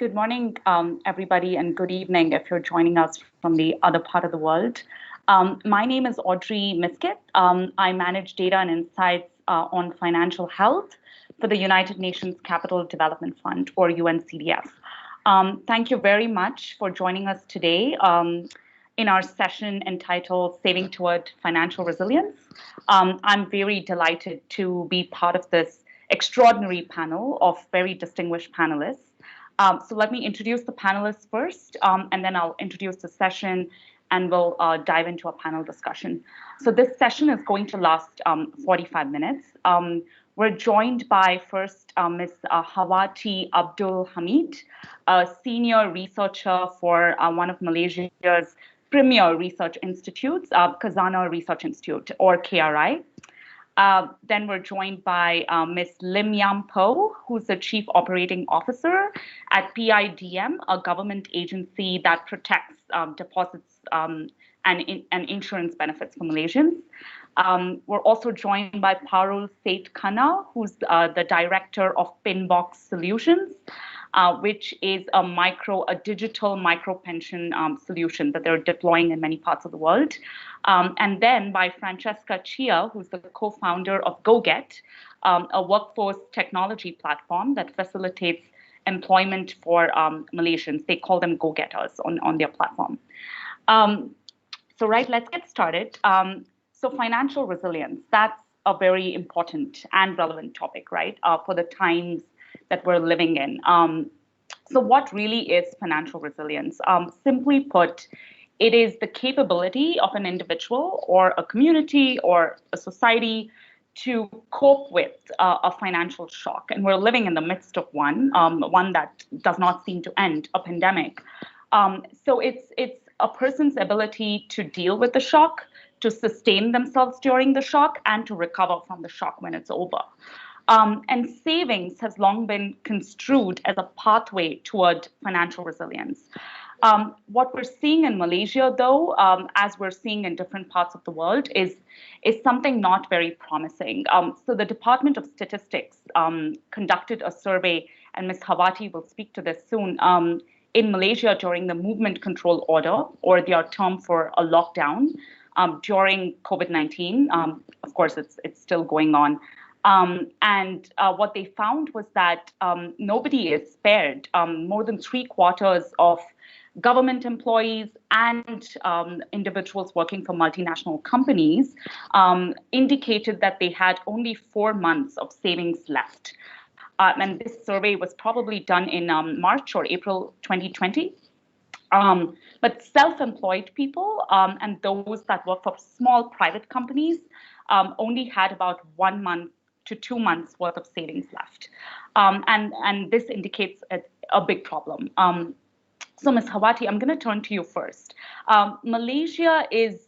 Good morning, everybody, and good evening if you're joining us from the other part of the world. My name is Audrey Miskett. I manage data and insights on financial health for the United Nations Capital Development Fund, or UNCDF. Thank you very much for joining us today in our session entitled Saving Toward Financial Resilience. I'm very delighted to be part of this extraordinary panel of very distinguished panelists. So let me introduce the panelists first, and then I'll introduce the session, and we'll dive into a panel discussion. So this session is going to last 45 minutes. We're joined by first Ms. Hawati Abdul Hamid, a senior researcher for one of Malaysia's premier research institutes, Khazanah Research Institute, or KRI. Then we're joined by Ms. Lim Yam Po, who's the Chief Operating Officer at PIDM, a government agency that protects deposits and insurance benefits for Malaysians. We're also joined by Parul Seth Khanna, who's the Director of Pinbox Solutions, which is a digital micro pension solution that they're deploying in many parts of the world. And then by Francesca Chia, who's the co-founder of GoGet, a workforce technology platform that facilitates employment for Malaysians. They call them go-getters on their platform. Let's get started. So financial resilience, that's a very important and relevant topic, right, for the times that we're living in. So what really is financial resilience? Simply put, it is the capability of an individual or a community or a society to cope with a financial shock. And we're living in the midst of one that does not seem to end, a pandemic. So it's a person's ability to deal with the shock, to sustain themselves during the shock, and to recover from the shock when it's over. And savings has long been construed as a pathway toward financial resilience. What we're seeing in Malaysia, though, as we're seeing in different parts of the world, is something not very promising. So the Department of Statistics conducted a survey, and Ms. Hawati will speak to this soon, in Malaysia during the movement control order, or their term for a lockdown, during COVID-19. Of course, it's still going on. And what they found was that nobody is spared. More than 3/4 of government employees and individuals working for multinational companies indicated that they had only 4 months of savings left. And this survey was probably done in March or April 2020. But self-employed people and those that work for small private companies only had about 1 month to 2 months worth of savings left. And this indicates a big problem. So Ms. Hawati, I'm going to turn to you first. Malaysia is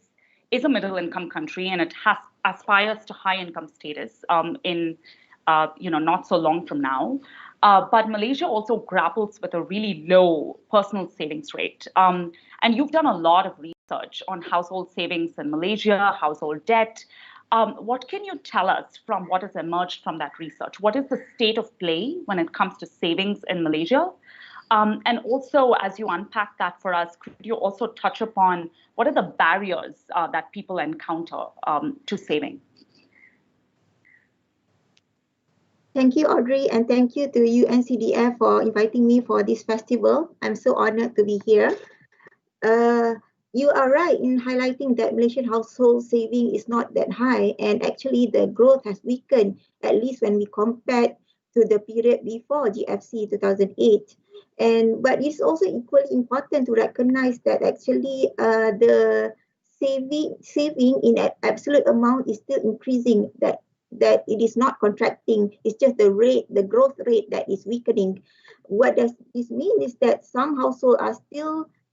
a middle income country, and it aspires to high income status in not so long from now. But Malaysia also grapples with a really low personal savings rate. And you've done a lot of research on household savings in Malaysia, household debt. What can you tell us from what has emerged from that research? What is the state of play when it comes to savings in Malaysia? And also, as you unpack that for us, could you also touch upon what are the barriers that people encounter to saving? Thank you, Audrey, and thank you to UNCDF for inviting me for this festival. I'm so honored to be here. You are right in highlighting that Malaysian household saving is not that high, and actually the growth has weakened, at least when we compare to the period before GFC 2008. But it's also equally important to recognize that actually the saving in an absolute amount is still increasing, that it is not contracting. It's just the growth rate that is weakening. What does this mean is that some households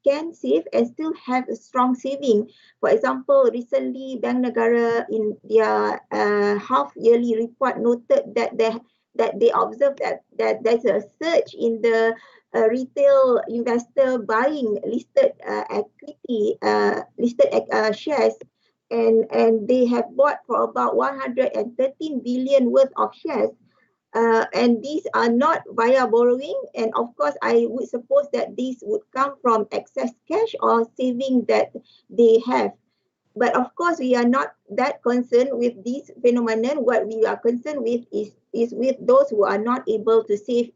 can save and still have a strong saving. For example, recently Bank Negara in their half-yearly report noted that they observed that there's a surge in the retail investor buying listed shares, and they have bought for about 113 billion worth of shares. and these are not via borrowing. And of course, I would suppose that these would come from excess cash or saving that they have. But of course, we are not that concerned with this phenomenon. What we are concerned with is with those who are not able to save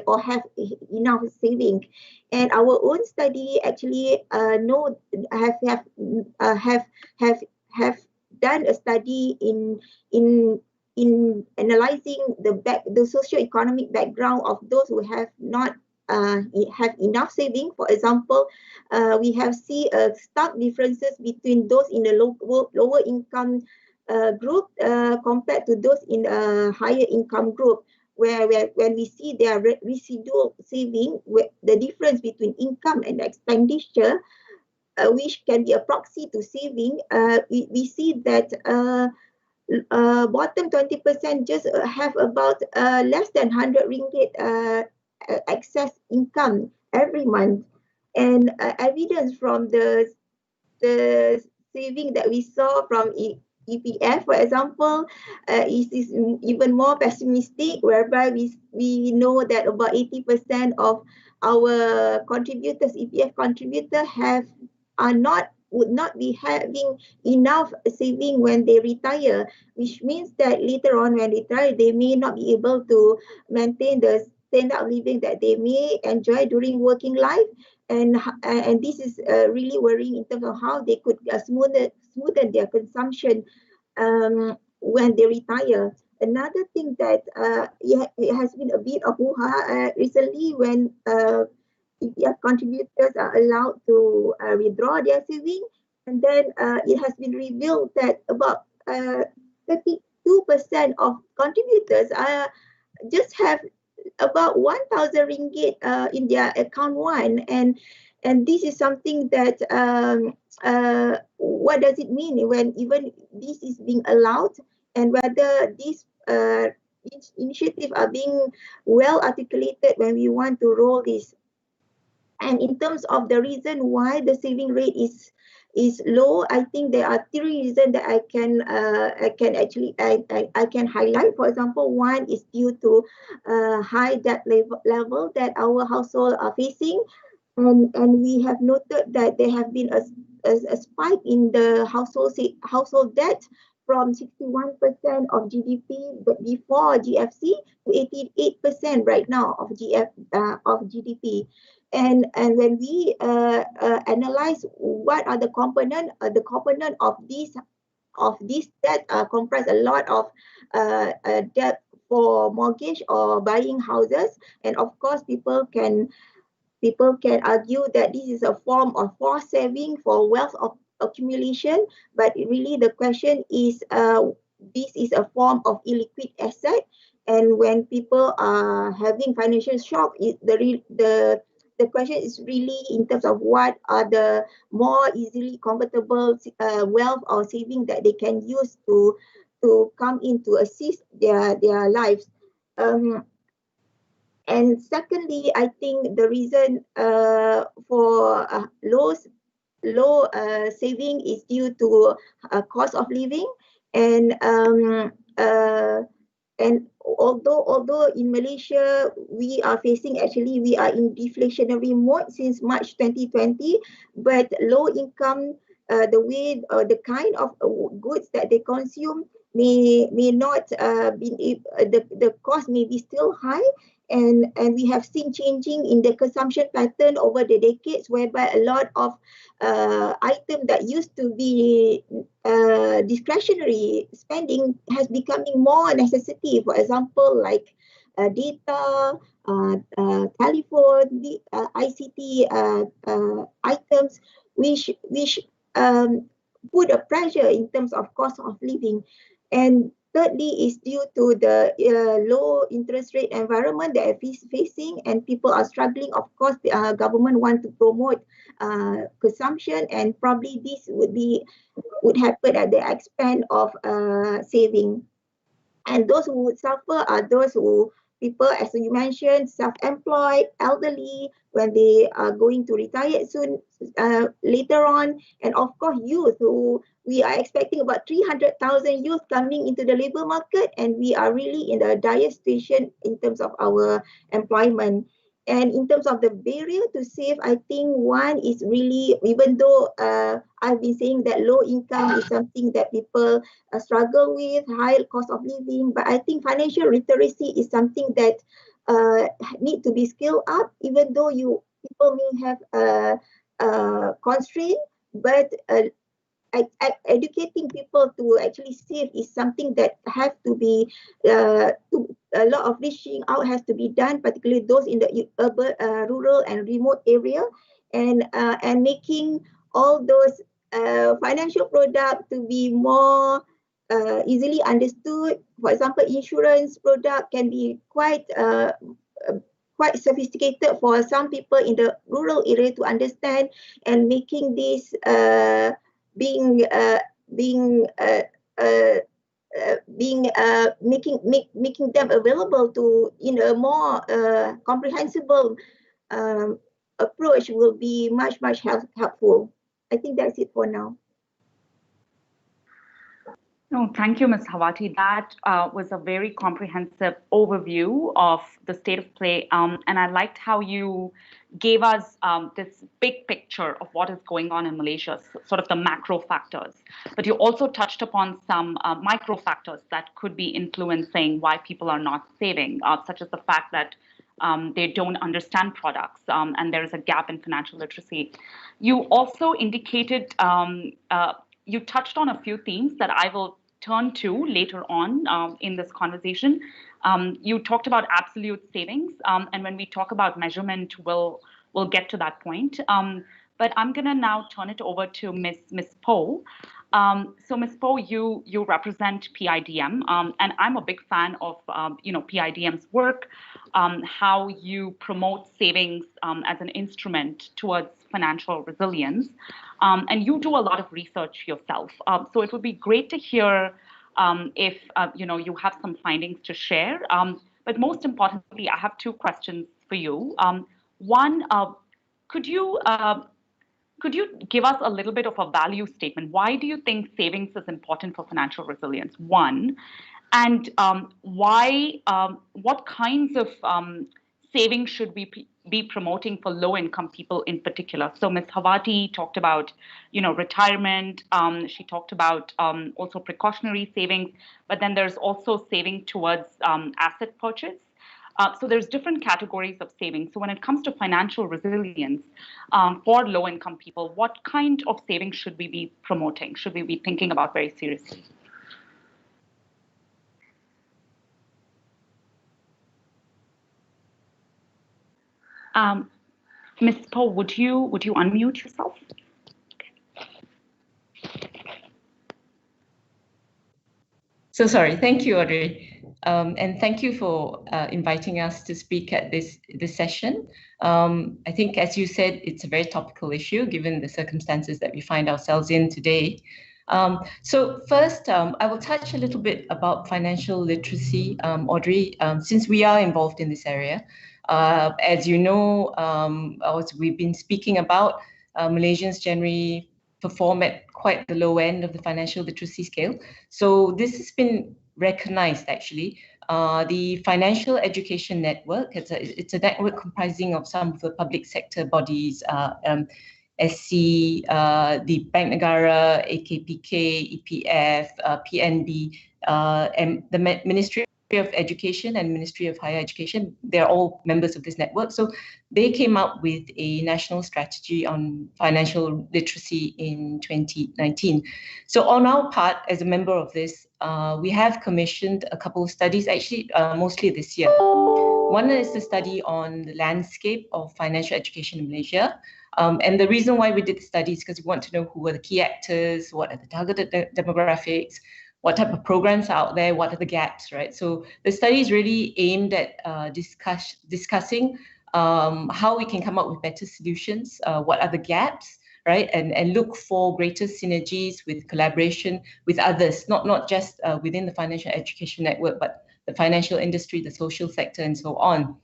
or have enough saving. And our own study actually know have have have done a study in analyzing the socio-economic background of those who have not have enough saving. For example, we have seen stark differences between those in the lower income group compared to those in a higher income group, where when we see their residual saving, the difference between income and expenditure, which can be a proxy to saving, we see that bottom 20% just have about less than 100 ringgit excess income every month. And evidence from the saving that we saw from EPF, for example, is even more pessimistic, whereby we know that about 80% of our contributors, EPF contributor, would not be having enough saving when they retire, which means that later on when they retire, they may not be able to maintain the standard of living that they may enjoy during working life. And this is really worrying in terms of how they could smoothen their consumption when they retire. Another thing that it has been a bit of hoo-ha recently when EPF contributors are allowed to withdraw their saving, and then it has been revealed that about 32% of contributors just have about 1,000 ringgit in their account one, and this is something that what does it mean when even this is being allowed, and whether these initiatives are being well articulated when we want to roll this. And in terms of the reason why the saving rate is low, I think there are three reasons that I can highlight. For example, one is due to high debt level that our household are facing, and we have noted that there have been a spike in the household debt from 61% of GDP before GFC to 88% right now of GDP. And when we analyze what are the component of this debt comprise a lot of debt for mortgage or buying houses, and of course people can argue that this is a form of forced saving for wealth accumulation, but really the question is this is a form of illiquid asset, and when people are having financial shock, the question is really in terms of what are the more easily convertible wealth or saving that they can use to come in to assist their lives. And secondly, I think the reason for low saving is due to cost of living, and although in Malaysia we are in deflationary mode since March 2020, but low income, the kind of goods that they consume may not the cost may be still high, and we have seen changing in the consumption pattern over the decades, whereby a lot of items that used to be discretionary spending has becoming more necessity. For example, like data, telephone, ICT items, which put a pressure in terms of cost of living. And thirdly is due to the low interest rate environment that is facing, and people are struggling. Of course, the government want to promote consumption, and probably this would happen at the expense of saving. And those who would suffer are those who people, as you mentioned, self-employed, elderly, when they are going to retire soon later on, and of course youth, who we are expecting about 300,000 youth coming into the labor market, and we are really in a dire situation in terms of our employment. And in terms of the barrier to save, I think one is really, even though I've been saying that low income is something that people struggle with, high cost of living, but I think financial literacy is something that need to be scaled up, even though people may have constraint, but educating people to actually save is something that have to be a lot of reaching out has to be done, particularly those in the urban, rural and remote area, and making all those financial products to be more easily understood. For example, insurance product can be quite sophisticated for some people in the rural area to understand, and making this being making them available to in a more comprehensible approach will be much helpful. I think that's it for now. No, thank you, Ms. Hawati. That was a very comprehensive overview of the state of play. And I liked how you gave us this big picture of what is going on in Malaysia, sort of the macro factors. But you also touched upon some micro factors that could be influencing why people are not saving, such as the fact that they don't understand products, and there is a gap in financial literacy. You also indicated, you touched on a few themes that I will turn to later on in this conversation. You talked about absolute savings, and when we talk about measurement, we'll get to that point. But I'm going to now turn it over to Ms. Poe. So Ms. Poe, you represent PIDM, and I'm a big fan of PIDM's work, how you promote savings as an instrument towards financial resilience, and you do a lot of research yourself. So it would be great to hear if you have some findings to share. But most importantly, I have two questions for you. One, could you give us a little bit of a value statement? Why do you think savings is important for financial resilience? One, and what kinds of savings should we be promoting for low-income people in particular? So Ms. Hawati talked about, retirement. She talked about also precautionary savings, but then there's also saving towards asset purchase. So there's different categories of savings. So when it comes to financial resilience for low-income people, what kind of savings should we be promoting? Should we be thinking about very seriously? Ms. Poe, would you unmute yourself? So sorry. Thank you, Audrey. And thank you for inviting us to speak at this session. I think, as you said, it's a very topical issue given the circumstances that we find ourselves in today. So first, I will touch a little bit about financial literacy, Audrey, since we are involved in this area. As you know, as we've been speaking about, Malaysians generally perform at quite the low end of the financial literacy scale. So this has been recognized, actually. The Financial Education Network, it's a network comprising of some of the public sector bodies, SC, the Bank Negara, AKPK, EPF, PNB, and the Ministry of Education and Ministry of Higher Education. They're all members of this network. So they came up with a national strategy on financial literacy in 2019. So on our part, as a member of this, we have commissioned a couple of studies, actually mostly this year. One is the study on the landscape of financial education in Malaysia. And the reason why we did the study is because we want to know who are the key actors, what are the targeted demographics, what type of programs are out there, what are the gaps, right? So the study is really aimed at discussing how we can come up with better solutions, what are the gaps, right? And look for greater synergies with collaboration with others, not just within the financial education network, but the financial industry, the social sector, and so on.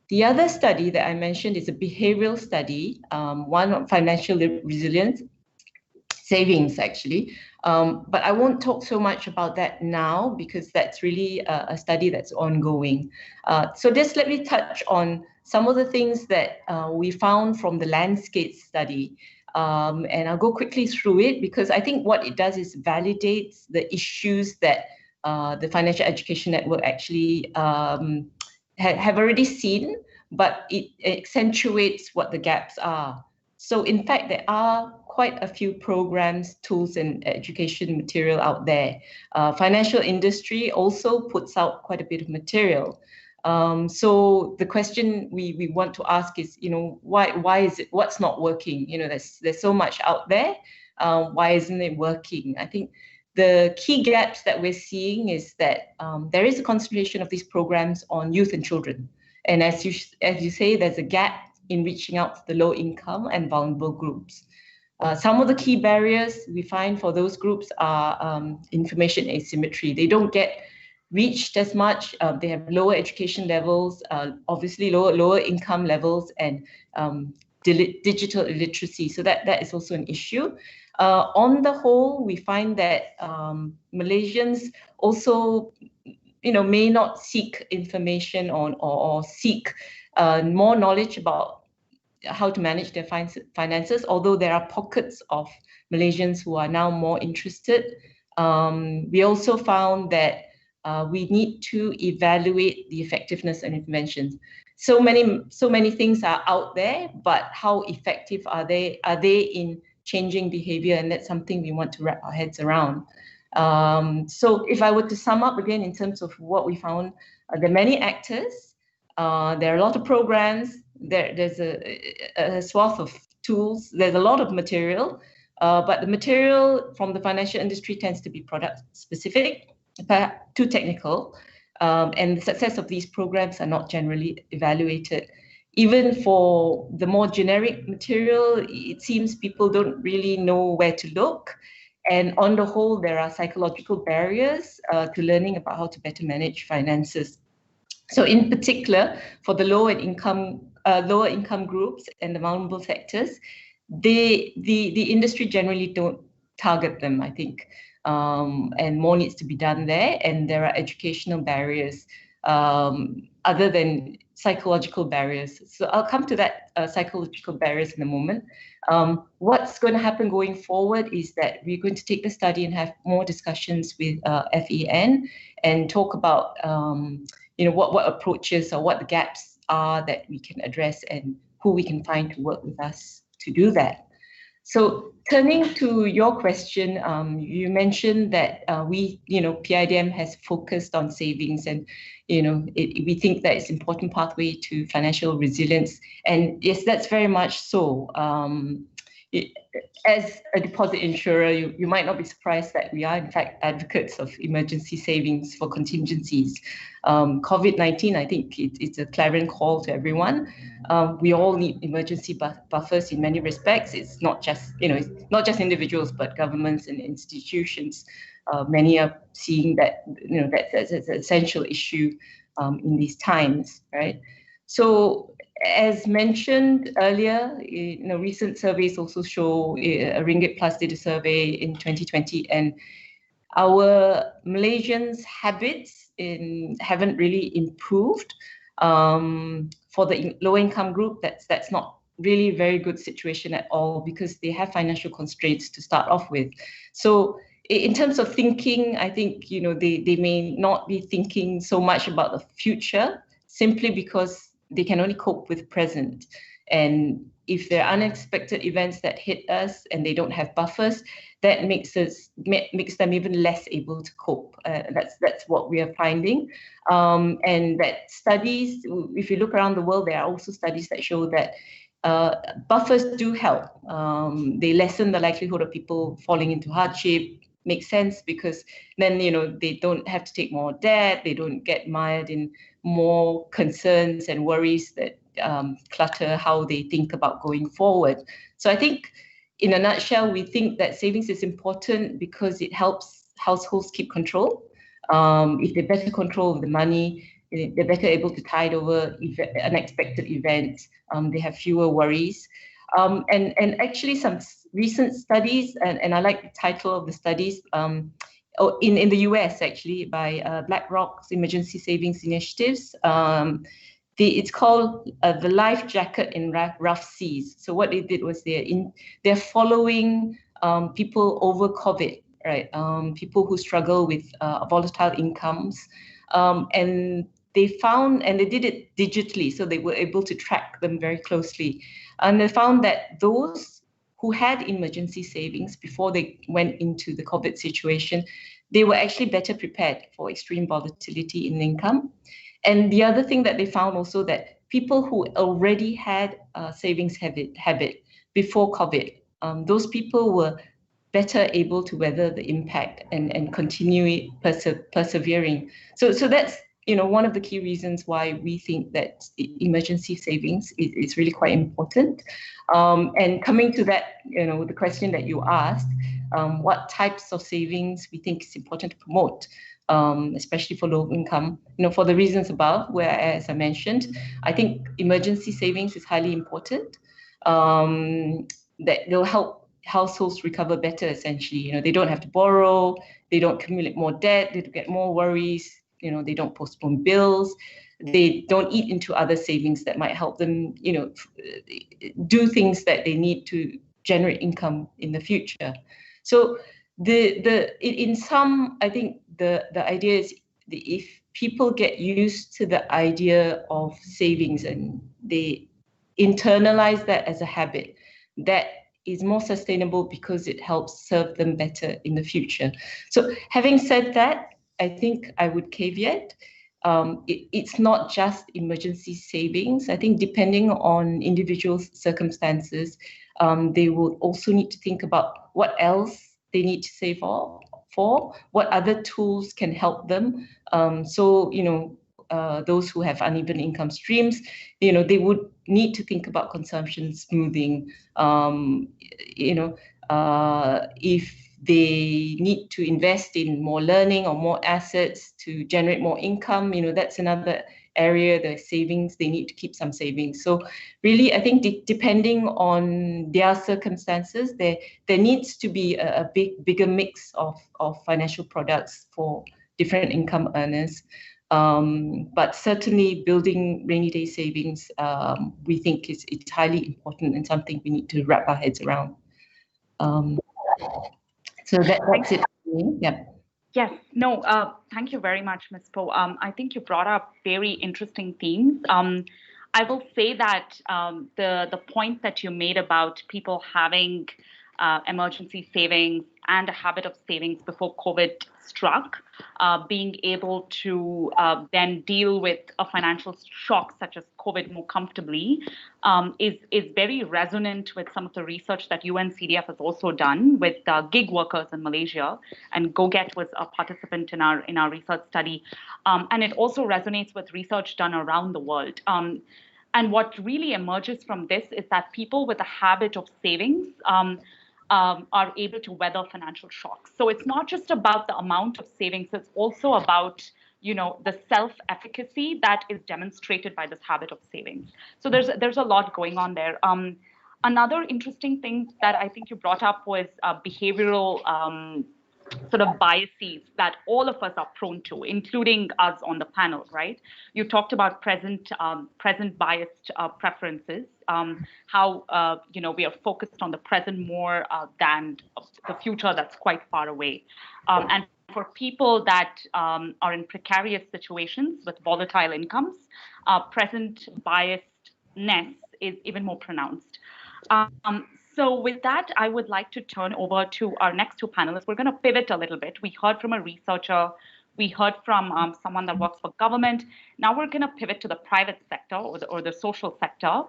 The other study that I mentioned is a behavioral study, one on financial resilience, savings actually. But I won't talk so much about that now because that's really a study that's ongoing. So just let me touch on some of the things that we found from the landscape study. And I'll go quickly through it because I think what it does is validates the issues that the Financial Education Network actually have already seen, but it accentuates what the gaps are. So in fact, there are quite a few programs, tools, and education material out there. Financial industry also puts out quite a bit of material. So the question we want to ask is, why is it, what's not working? There's so much out there. Why isn't it working? I think the key gaps that we're seeing is that there is a concentration of these programs on youth and children. And as you say, there's a gap in reaching out to the low income and vulnerable groups. Some of the key barriers we find for those groups are information asymmetry. They don't get reached as much. They have lower education levels, obviously lower income levels, and digital illiteracy. So that is also an issue. On the whole, we find that Malaysians also may not seek information on or seek more knowledge about how to manage their finances, although there are pockets of Malaysians who are now more interested. We also found that we need to evaluate the effectiveness of interventions. So many things are out there, but how effective are they in changing behavior? And that's something we want to wrap our heads around. So if I were to sum up again in terms of what we found, there are many actors, there are a lot of programs, there's a swath of tools, there's a lot of material, but the material from the financial industry tends to be product specific, too technical, and the success of these programs are not generally evaluated. Even for the more generic material, it seems people don't really know where to look. And on the whole, there are psychological barriers to learning about how to better manage finances. So in particular, for the lower income groups and the vulnerable sectors, the industry generally don't target them, I think, and more needs to be done there. And there are educational barriers other than psychological barriers. So I'll come to that psychological barriers in a moment. What's going to happen going forward is that we're going to take the study and have more discussions with FEN and talk about what approaches or what the gaps are that we can address and who we can find to work with us to do that. So turning to your question, you mentioned that PIDM has focused on savings, and we think that it's an important pathway to financial resilience. And yes, that's very much so. As a deposit insurer, you might not be surprised that we are in fact advocates of emergency savings for contingencies. COVID-19, I think it's a clarion call to everyone. We all need emergency buffers in many respects. It's not just individuals, but governments and institutions. Many are seeing that that's an essential issue in these times, right? So, as mentioned earlier, recent surveys also show a Ringgit Plus did a survey in 2020, and our Malaysians' habits haven't really improved. For the low-income group, that's not really a very good situation at all because they have financial constraints to start off with. So in terms of thinking, I think they may not be thinking so much about the future simply because they can only cope with present. And if there are unexpected events that hit us and they don't have buffers, that makes them even less able to cope. That's what we are finding. And that studies, if you look around the world, there are also studies that show that buffers do help. They lessen the likelihood of people falling into hardship. Makes sense because then they don't have to take more debt, they don't get mired in more concerns and worries that clutter how they think about going forward. So I think, in a nutshell, we think that savings is important because it helps households keep control. If they better control the money, they're better able to tide over unexpected events. They have fewer worries. And actually some recent studies, and I like the title of the studies, in the US actually, by BlackRock's Emergency Savings Initiatives. It's called the Life Jacket in Rough Seas. So what they did was they're following people over COVID, right? People who struggle with volatile incomes, and they found, and they did it digitally, so they were able to track them very closely, and they found that those who had emergency savings before they went into the COVID situation, they were actually better prepared for extreme volatility in income. And the other thing that they found also, that people who already had a savings habit before COVID, those people were better able to weather the impact and continue persevering. So that's one of the key reasons why we think that emergency savings is really quite important. And coming to that, the question that you asked, what types of savings we think is important to promote, especially for low income, for the reasons above, where, as I mentioned, I think emergency savings is highly important. That they'll help households recover better, essentially. They don't have to borrow, they don't accumulate more debt, they don't get more worries, they don't postpone bills, they don't eat into other savings that might help them, do things that they need to generate income in the future. So in sum, I think the idea is, if people get used to the idea of savings and they internalize that as a habit, that is more sustainable because it helps serve them better in the future. So having said that, I think I would caveat, it's not just emergency savings. I think depending on individuals' circumstances, they will also need to think about what else they need to save for, what other tools can help them. So, those who have uneven income streams, they would need to think about consumption smoothing. If they need to invest in more learning or more assets to generate more income, that's another area, the savings, they need to keep some savings. So really, I think depending on their circumstances, there needs to be a bigger mix of financial products for different income earners. But certainly building rainy day savings, we think it's highly important and something we need to wrap our heads around. So that's it for me. Yeah. Yes, no, thank you very much, Ms. Po. I think you brought up very interesting themes. I will say that the point that you made about people having emergency savings and a habit of savings before COVID struck, being able to then deal with a financial shock such as COVID more comfortably, is very resonant with some of the research that UNCDF has also done with gig workers in Malaysia, and GoGet was a participant in our research study, and it also resonates with research done around the world. And what really emerges from this is that people with a habit of savings are able to weather financial shocks. So it's not just about the amount of savings, it's also about the self-efficacy that is demonstrated by this habit of savings. So there's a lot going on there. Another interesting thing that I think you brought up was behavioral sort of biases that all of us are prone to, including us on the panel, right? You talked about present biased preferences, how we are focused on the present more than the future that's quite far away. And for people that are in precarious situations with volatile incomes, present biasedness is even more pronounced. So with that, I would like to turn over to our next two panelists. We're going to pivot a little bit. We heard from a researcher. We heard from someone that works for government. Now we're going to pivot to the private sector or the social sector.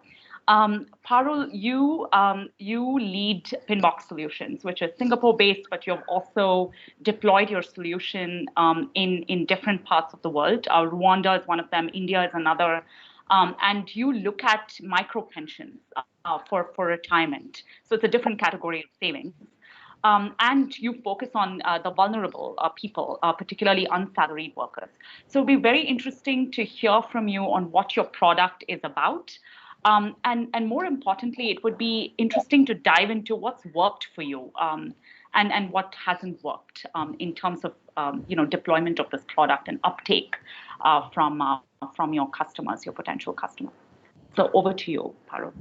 Parul, you lead Pinbox Solutions, which is Singapore-based, but you've also deployed your solution in different parts of the world. Rwanda is one of them, India is another, and you look at micro pensions for retirement. So it's a different category of savings. And you focus on the vulnerable people, particularly unsalaried workers. So it'll be very interesting to hear from you on what your product is about. And more importantly, it would be interesting to dive into what's worked for you and what hasn't worked in terms of deployment of this product and uptake from your customers, your potential customers. So over to you, Parul.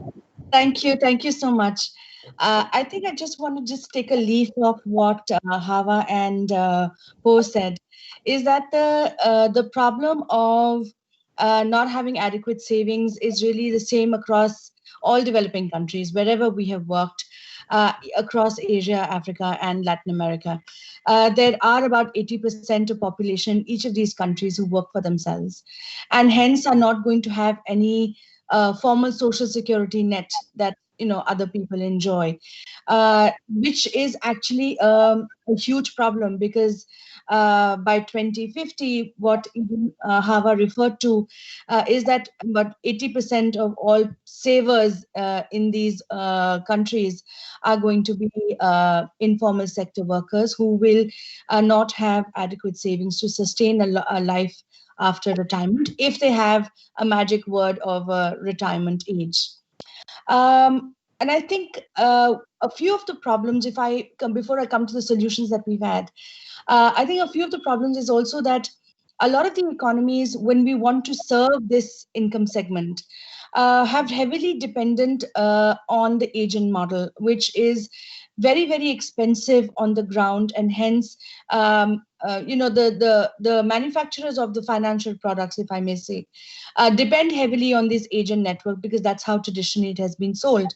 Thank you so much. I think I just want to take a leaf of what Hava and Po said, is that the problem of not having adequate savings is really the same across all developing countries, wherever we have worked across Asia, Africa, and Latin America. There are about 80% of population in each of these countries who work for themselves, and hence are not going to have any formal social security net that other people enjoy, which is actually a huge problem, because by 2050, what Hava referred to is that about 80% of all savers in these countries are going to be informal sector workers who will not have adequate savings to sustain a life after retirement, if they have a magic word of retirement age. And I think a few of the problems, before I come to the solutions that we've had, I think a few of the problems is also that a lot of the economies, when we want to serve this income segment, have heavily dependent on the agent model, which is very, very expensive on the ground, and hence, the manufacturers of the financial products, if I may say, depend heavily on this agent network, because that's how traditionally it has been sold.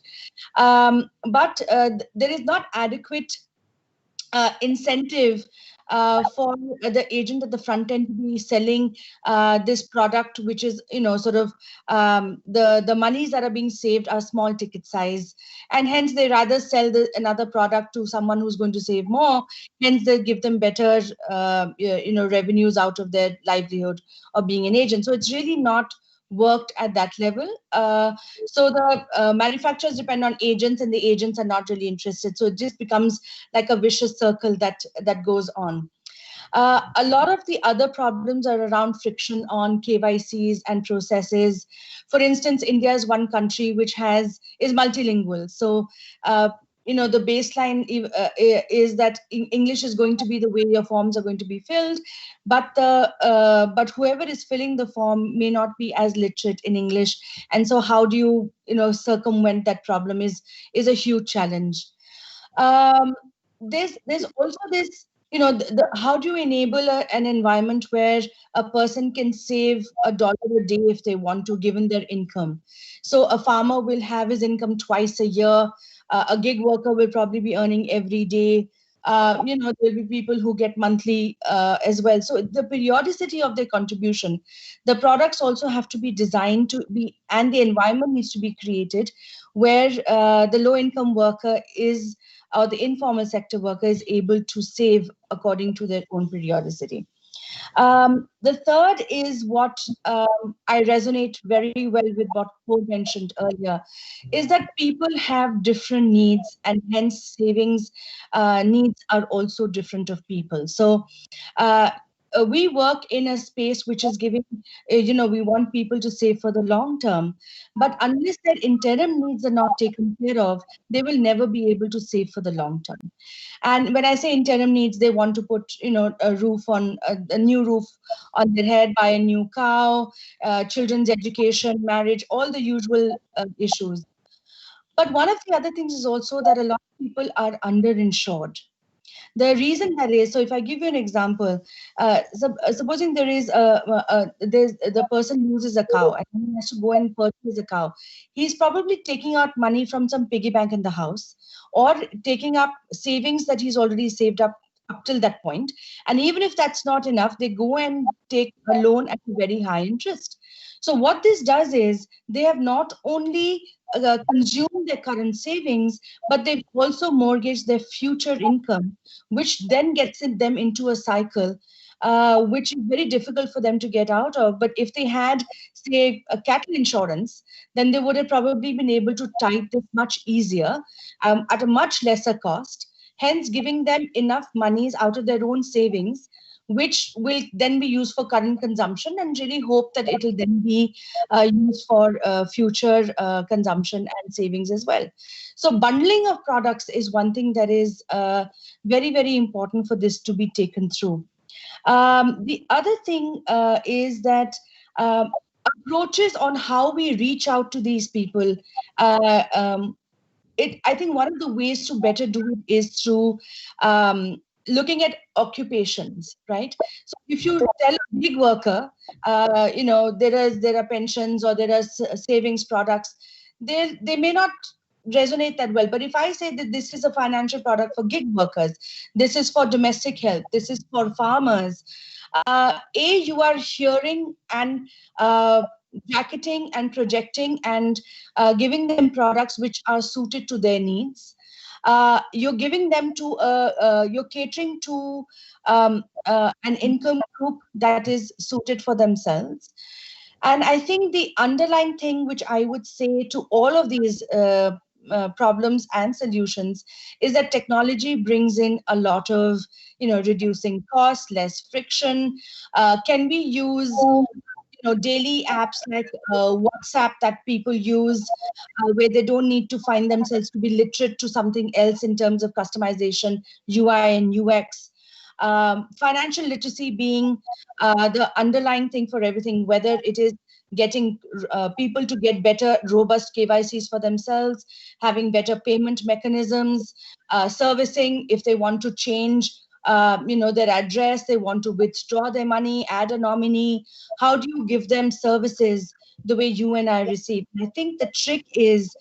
But there is not adequate incentive for the agent at the front end to be selling this product, which is, sort of the monies that are being saved are small ticket size, and hence they rather sell another product to someone who's going to save more. Hence they give them better, revenues out of their livelihood of being an agent. So it's really not worked at that level. So the manufacturers depend on agents, and the agents are not really interested. So it just becomes like a vicious circle that goes on. A lot of the other problems are around friction on KYCs and processes. For instance, India is one country which is multilingual. So the baseline is that English is going to be the way your forms are going to be filled, but whoever is filling the form may not be as literate in English, and so how do you circumvent that problem is a huge challenge. There's also this, how do you enable an environment where a person can save $1 a day if they want to, given their income? So a farmer will have his income twice a year. A gig worker will probably be earning every day. There'll be people who get monthly as well. So the periodicity of their contribution, the products also have to be designed to be, and the environment needs to be created where the low-income worker or the informal sector worker is able to save according to their own periodicity. The third is what I resonate very well with what Paul mentioned earlier, is that people have different needs, and hence savings needs are also different of people. So we work in a space which is giving, we want people to save for the long term, but unless their interim needs are not taken care of, they will never be able to save for the long term. And when I say interim needs, they want to put, a new roof on their head, buy a new cow, children's education, marriage, all the usual issues. But one of the other things is also that a lot of people are underinsured. The reason that is, so if I give you an example, supposing there is the person loses a cow and he has to go and purchase a cow. He's probably taking out money from some piggy bank in the house, or taking up savings that he's already saved up till that point. And even if that's not enough, they go and take a loan at a very high interest. So what this does is, they have not only consumed their current savings, but they've also mortgaged their future income, which then gets them into a cycle, which is very difficult for them to get out of. But if they had, say, a cattle insurance, then they would have probably been able to tide this much easier, at a much lesser cost, hence giving them enough monies out of their own savings, which will then be used for current consumption, and really hope that it will then be used for future consumption and savings as well. So bundling of products is one thing that is very, very important for this to be taken through. The other thing is that approaches on how we reach out to these people. I think one of the ways to better do it is through looking at occupations, right? So if you tell a gig worker, there are pensions or there are savings products, they may not resonate that well. But if I say that this is a financial product for gig workers, this is for domestic health, this is for farmers, you are hearing and bracketing and projecting and giving them products which are suited to their needs. You're giving them to you're catering to an income group that is suited for themselves. And I think the underlying thing which I would say to all of these problems and solutions is that technology brings in a lot of, reducing costs, less friction. Can we use daily apps like WhatsApp that people use, where they don't need to find themselves to be literate to something else in terms of customization, UI and UX. Financial literacy being the underlying thing for everything, whether it is getting people to get better, robust KYCs for themselves, having better payment mechanisms, servicing if they want to change their address, they want to withdraw their money, add a nominee. How do you give them services the way you and I receive? And I think the trick is,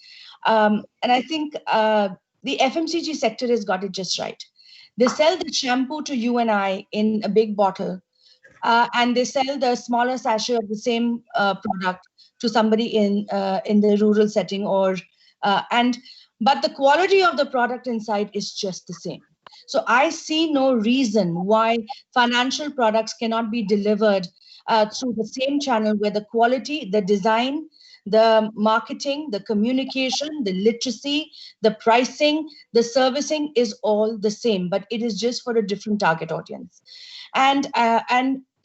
and I think the FMCG sector has got it just right. They sell the shampoo to you and I in a big bottle, and they sell the smaller sachet of the same product to somebody in the rural setting, but the quality of the product inside is just the same. So I see no reason why financial products cannot be delivered through the same channel, where the quality, the design, the marketing, the communication, the literacy, the pricing, the servicing is all the same, but it is just for a different target audience. And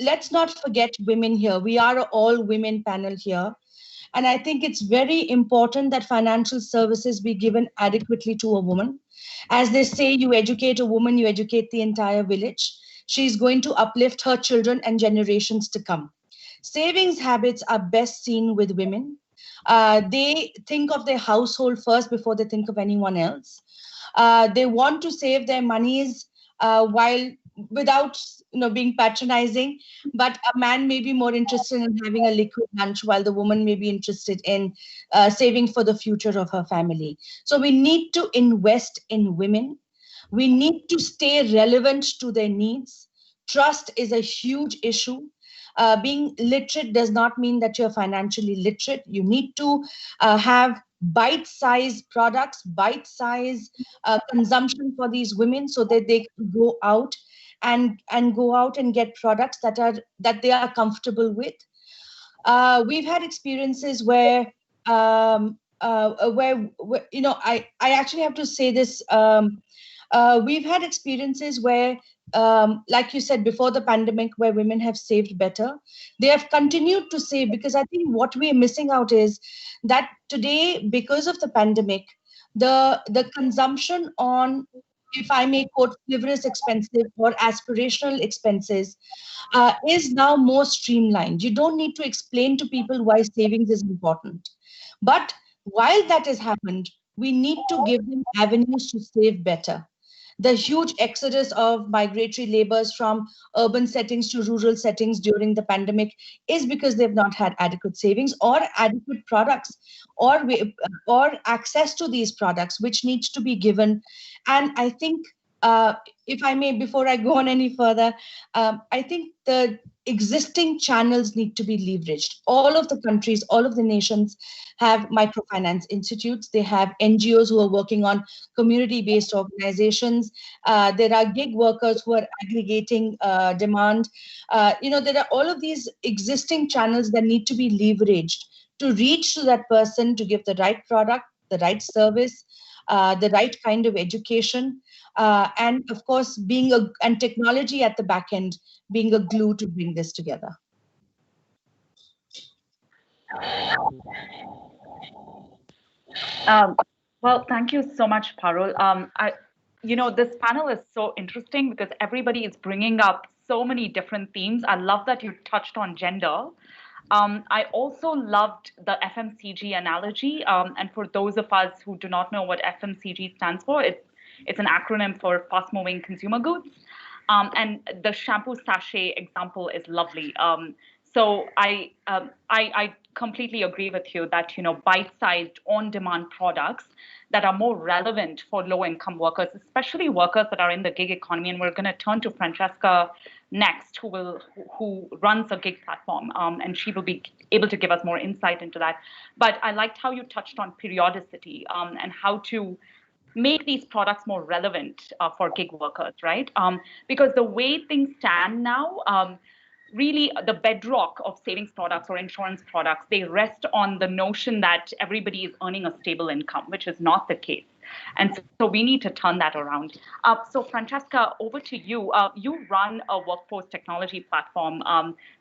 let's not forget women here. We are an all women panel here. And I think it's very important that financial services be given adequately to a woman. As they say, you educate a woman, you educate the entire village. She's going to uplift her children and generations to come. Savings habits are best seen with women. They think of their household first before they think of anyone else. They want to save their monies without being patronizing, but a man may be more interested in having a liquid lunch, while the woman may be interested in saving for the future of her family. So we need to invest in women. We need to stay relevant to their needs. Trust is a huge issue. Being literate does not mean that you're financially literate. You need to have bite-sized products, bite-sized consumption for these women, so that they can go out and go out and get products that they are comfortable with. We've had experiences where I actually have to say this. We've had experiences where, like you said, before the pandemic, where women have saved better. They have continued to save, because I think what we are missing out is that today, because of the pandemic, the consumption on, if I may quote, frivolous expensive or aspirational expenses is now more streamlined. You don't need to explain to people why savings is important. But while that has happened, we need to give them avenues to save better. The huge exodus of migratory laborers from urban settings to rural settings during the pandemic is because they've not had adequate savings or adequate products or access to these products, which needs to be given. And I think if I may, before I go on any further, I think the existing channels need to be leveraged. All of the countries, all of the nations have microfinance institutes. They have NGOs who are working on community-based organizations. There are gig workers who are aggregating demand. There are all of these existing channels that need to be leveraged to reach to that person, to give the right product, the right service, the right kind of education, and of course, and technology at the back end being a glue to bring this together. Well, thank you so much, Parul. This panel is so interesting because everybody is bringing up so many different themes. I love that you touched on gender. I also loved the FMCG analogy. And for those of us who do not know what FMCG stands for, it's an acronym for fast-moving consumer goods. And the shampoo sachet example is lovely. So I completely agree with you that bite-sized, on-demand products that are more relevant for low-income workers, especially workers that are in the gig economy. And we're going to turn to Francesca next, who runs a gig platform, and she will be able to give us more insight into that. But I liked how you touched on periodicity and how to make these products more relevant for gig workers, right? Because the way things stand now, really the bedrock of savings products or insurance products, they rest on the notion that everybody is earning a stable income, which is not the case. And so we need to turn that around. So Francesca, over to you. You run a workforce technology platform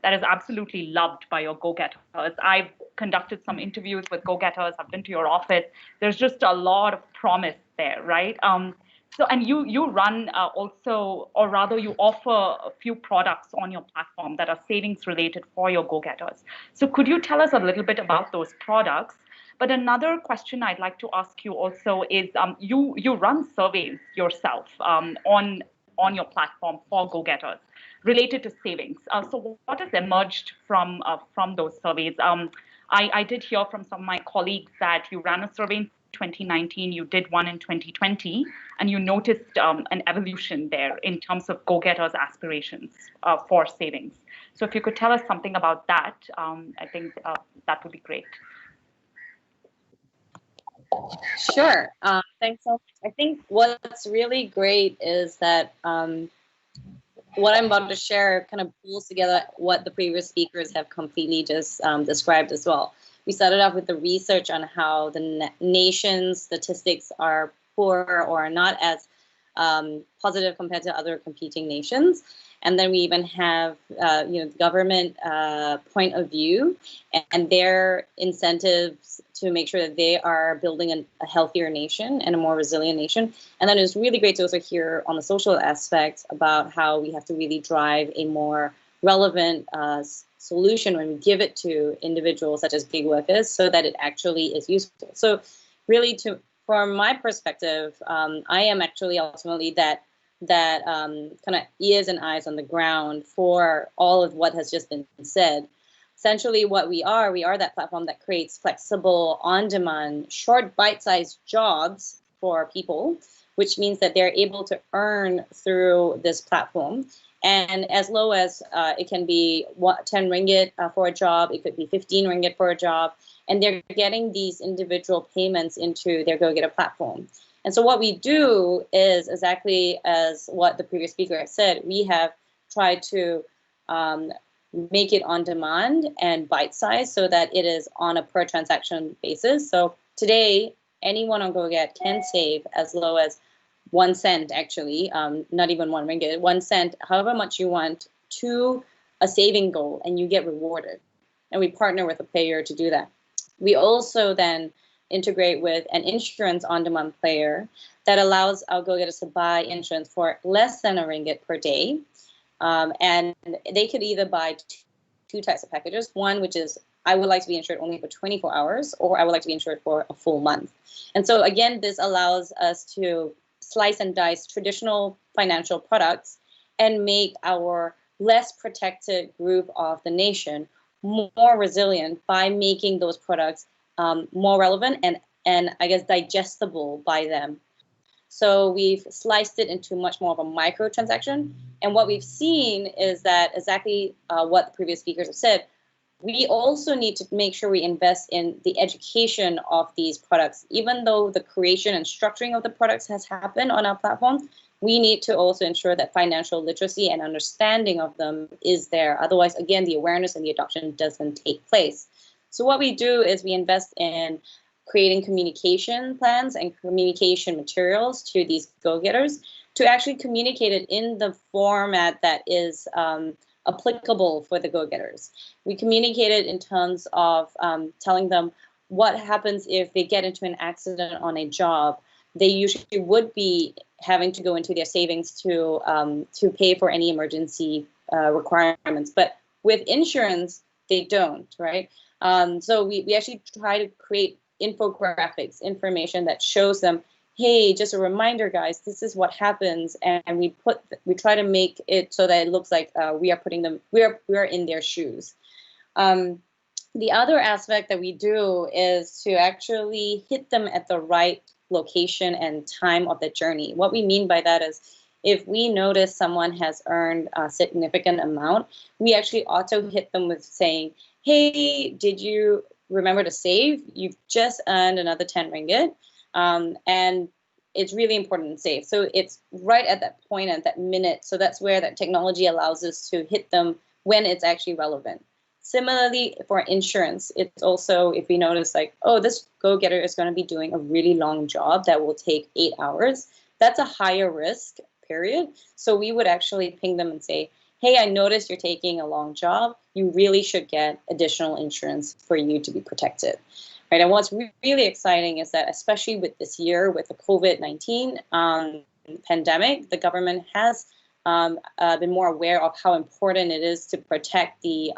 that is absolutely loved by your go-getters. I've conducted some interviews with go-getters. I've been to your office. There's just a lot of promise there, right? And you run also, or rather you offer a few products on your platform that are savings related for your go-getters. So could you tell us a little bit about those products? But another question I'd like to ask you also is you run surveys yourself on your platform for go-getters related to savings. So what has emerged from those surveys? I did hear from some of my colleagues that you ran a survey in 2019, you did one in 2020, and you noticed an evolution there in terms of go-getters' aspirations for savings. So if you could tell us something about that, I think that would be great. Sure. Thanks so much. I think what's really great is that what I'm about to share kind of pulls together what the previous speakers have completely just described as well. We started off with the research on how the nation's statistics are poor or are not as positive compared to other competing nations. And then we even have, the government point of view and their incentives to make sure that they are building a healthier nation and a more resilient nation. And then it was really great to also hear on the social aspect about how we have to really drive a more relevant solution when we give it to individuals such as gig workers so that it actually is useful. So really, from my perspective, I am actually ultimately that kind of ears and eyes on the ground for all of what has just been said. Essentially what we are that platform that creates flexible, on-demand, short, bite-sized jobs for people, which means that they're able to earn through this platform. And as low as it can be 10 ringgit for a job, it could be 15 ringgit for a job, and they're getting these individual payments into their go-getter platform. And so what we do is exactly as what the previous speaker has said, we have tried to make it on demand and bite-sized so that it is on a per transaction basis. So today, anyone on GoGet can save as low as 1 cent, actually, not even 1 ringgit, 1 cent, however much you want, to a saving goal, and you get rewarded. And we partner with a player to do that. We also then integrate with an insurance on-demand player that allows our go-getters to buy insurance for less than a ringgit per day. And they could either buy two types of packages. One, which is, I would like to be insured only for 24 hours, or I would like to be insured for a full month. And so again, this allows us to slice and dice traditional financial products and make our less protected group of the nation more resilient by making those products more relevant and I guess digestible by them. So we've sliced it into much more of a micro transaction. And what we've seen is that exactly what the previous speakers have said, we also need to make sure we invest in the education of these products. Even though the creation and structuring of the products has happened on our platform, we need to also ensure that financial literacy and understanding of them is there. Otherwise, again, the awareness and the adoption doesn't take place. So what we do is we invest in creating communication plans and communication materials to these go-getters to actually communicate it in the format that is applicable for the go-getters. We communicate it in terms of telling them what happens if they get into an accident on a job. They usually would be having to go into their savings to pay for any emergency requirements. But with insurance, they don't, right? So we actually try to create infographics, information that shows them, hey, just a reminder, guys, this is what happens, and we try to make it so that it looks like we are in their shoes. The other aspect that we do is to actually hit them at the right location and time of the journey. What we mean by that is, if we notice someone has earned a significant amount, we actually auto hit them with saying, hey, did you remember to save? You've just earned another 10 ringgit. And it's really important to save. So it's right at that point, at that minute. So that's where that technology allows us to hit them when it's actually relevant. Similarly, for insurance, it's also, if we notice like, oh, this go-getter is going to be doing a really long job that will take 8 hours, that's a higher risk period. So we would actually ping them and say, hey, I noticed you're taking a long job. You really should get additional insurance for you to be protected. Right? And what's really exciting is that, especially with this year, with the COVID-19 pandemic, the government has been more aware of how important it is to protect the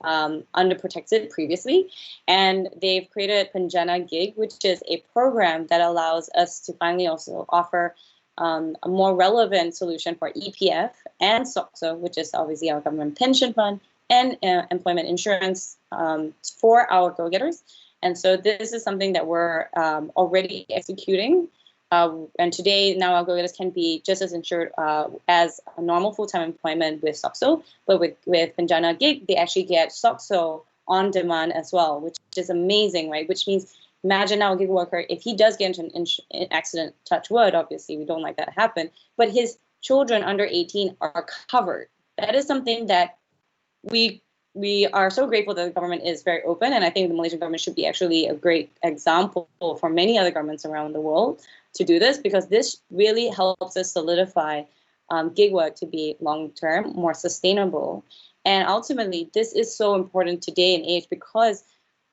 underprotected previously. And they've created Penjana Gig, which is a program that allows us to finally also offer a more relevant solution for EPF and SOCSO, which is obviously our government pension fund, and employment insurance for our go-getters. And so this is something that we're already executing. And today, now our go-getters can be just as insured as a normal full-time employment with SOCSO, but with Penjana Gig, they actually get SOCSO on demand as well, which is amazing, right? Which means, imagine now a gig worker, if he does get into an accident, touch wood, obviously we don't like that to happen, but his children under 18 are covered. That is something that we are so grateful that the government is very open, and I think the Malaysian government should be actually a great example for many other governments around the world to do this, because this really helps us solidify gig work to be long-term, more sustainable. And ultimately, this is so important today and age because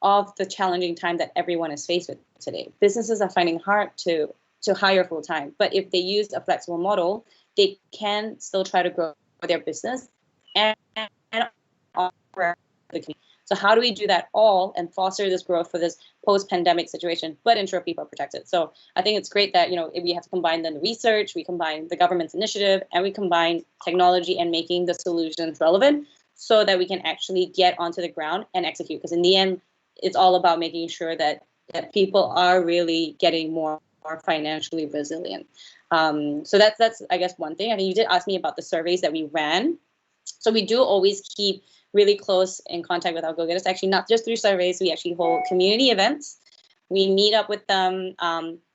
of the challenging time that everyone is faced with today. Businesses are finding it hard to hire full-time, but if they use a flexible model, they can still try to grow their business and offer the community. So how do we do that all and foster this growth for this post-pandemic situation, but ensure people are protected? So I think it's great that, we have to combine then the research, we combine the government's initiative, and we combine technology and making the solutions relevant so that we can actually get onto the ground and execute. Because in the end, it's all about making sure that people are really getting more financially resilient. So that's I guess one thing. I mean, you did ask me about the surveys that we ran. So we do always keep really close in contact with our go-getters. Actually, not just through surveys, we actually hold community events. We meet up with them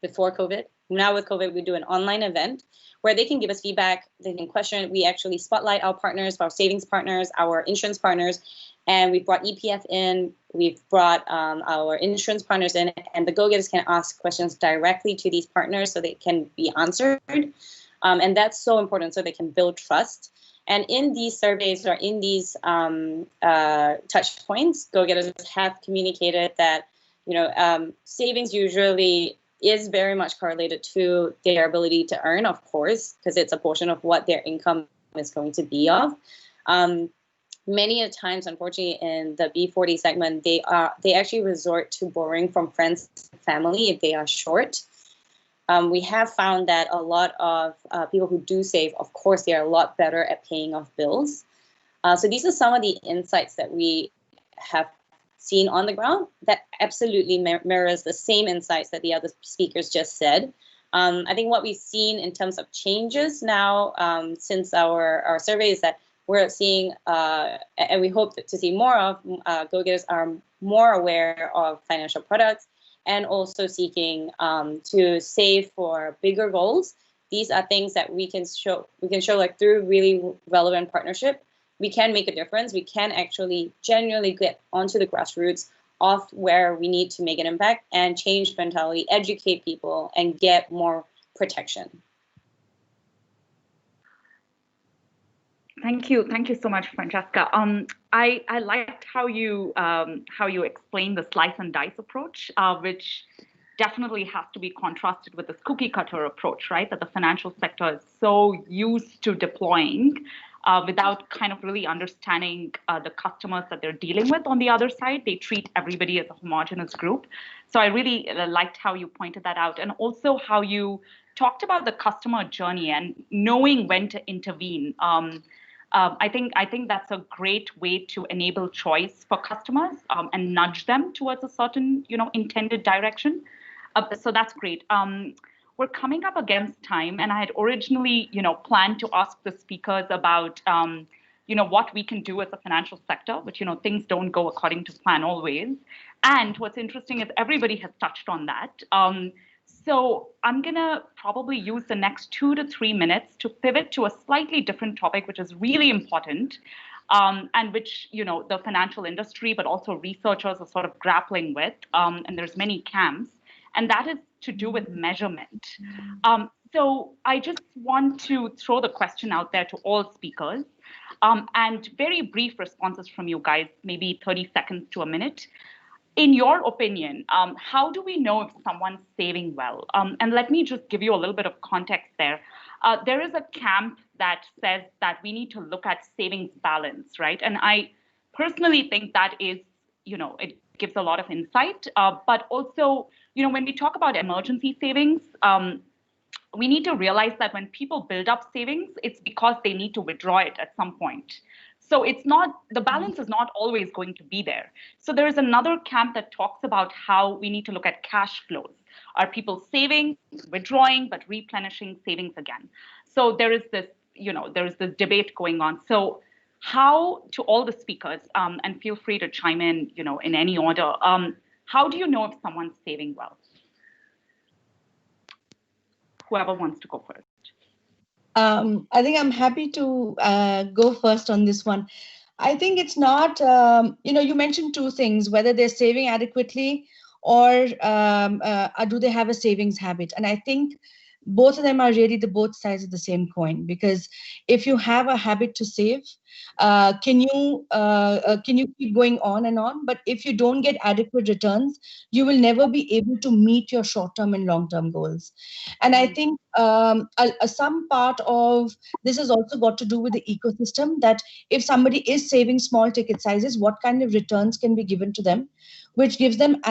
before COVID. Now with COVID, we do an online event where they can give us feedback, they can question. We actually spotlight our partners, our savings partners, our insurance partners, and we've brought EPF in, we've brought our insurance partners in, and the go-getters can ask questions directly to these partners so they can be answered. And that's so important so they can build trust. And in these surveys or in these touch points, go-getters have communicated that, savings usually is very much correlated to their ability to earn, of course, because it's a portion of what their income is going to be of. Many a times, unfortunately, in the B40 segment, they actually resort to borrowing from friends and family if they are short. We have found that a lot of people who do save, of course, they are a lot better at paying off bills. So these are some of the insights that we have seen on the ground that absolutely mirrors the same insights that the other speakers just said. I think what we've seen in terms of changes now since our survey is that we're seeing, and we hope to see more of, go-getters are more aware of financial products and also seeking to save for bigger goals. These are things that we can show like through really relevant partnership, we can make a difference. We can actually genuinely get onto the grassroots of where we need to make an impact and change mentality, educate people, and get more protection. Thank you so much, Francesca. I liked how you explained the slice and dice approach, which definitely has to be contrasted with this cookie cutter approach, right? That the financial sector is so used to deploying without kind of really understanding the customers that they're dealing with. On the other side, they treat everybody as a homogenous group. So I really liked how you pointed that out, and also how you talked about the customer journey and knowing when to intervene. I think that's a great way to enable choice for customers and nudge them towards a certain, intended direction. So that's great. We're coming up against time, and I had originally, planned to ask the speakers about, what we can do as a financial sector, but things don't go according to plan always. And what's interesting is everybody has touched on that. So I'm going to probably use the next 2 to 3 minutes to pivot to a slightly different topic, which is really important, and which, the financial industry, but also researchers are sort of grappling with, and there's many camps, and that is to do with measurement. So I just want to throw the question out there to all speakers, and very brief responses from you guys, maybe 30 seconds to a minute. In your opinion, how do we know if someone's saving well? And let me just give you a little bit of context there. There is a camp that says that we need to look at savings balance, right? And I personally think that is, it gives a lot of insight. But also, when we talk about emergency savings, we need to realize that when people build up savings, it's because they need to withdraw it at some point. So it's not, the balance is not always going to be there. So there is another camp that talks about how we need to look at cash flows. Are people saving, withdrawing, but replenishing savings again? So there is this, there is this debate going on. So how, to all the speakers, and feel free to chime in, in any order, how do you know if someone's saving well? Whoever wants to go first. I think I'm happy to go first on this one. I think it's not, you mentioned two things, whether they're saving adequately or do they have a savings habit. And I think both of them are really the both sides of the same coin, because if you have a habit to save, can you keep going on and on? But if you don't get adequate returns, you will never be able to meet your short-term and long-term goals. And I think some part of this has also got to do with the ecosystem, that if somebody is saving small ticket sizes, what kind of returns can be given to them, which gives them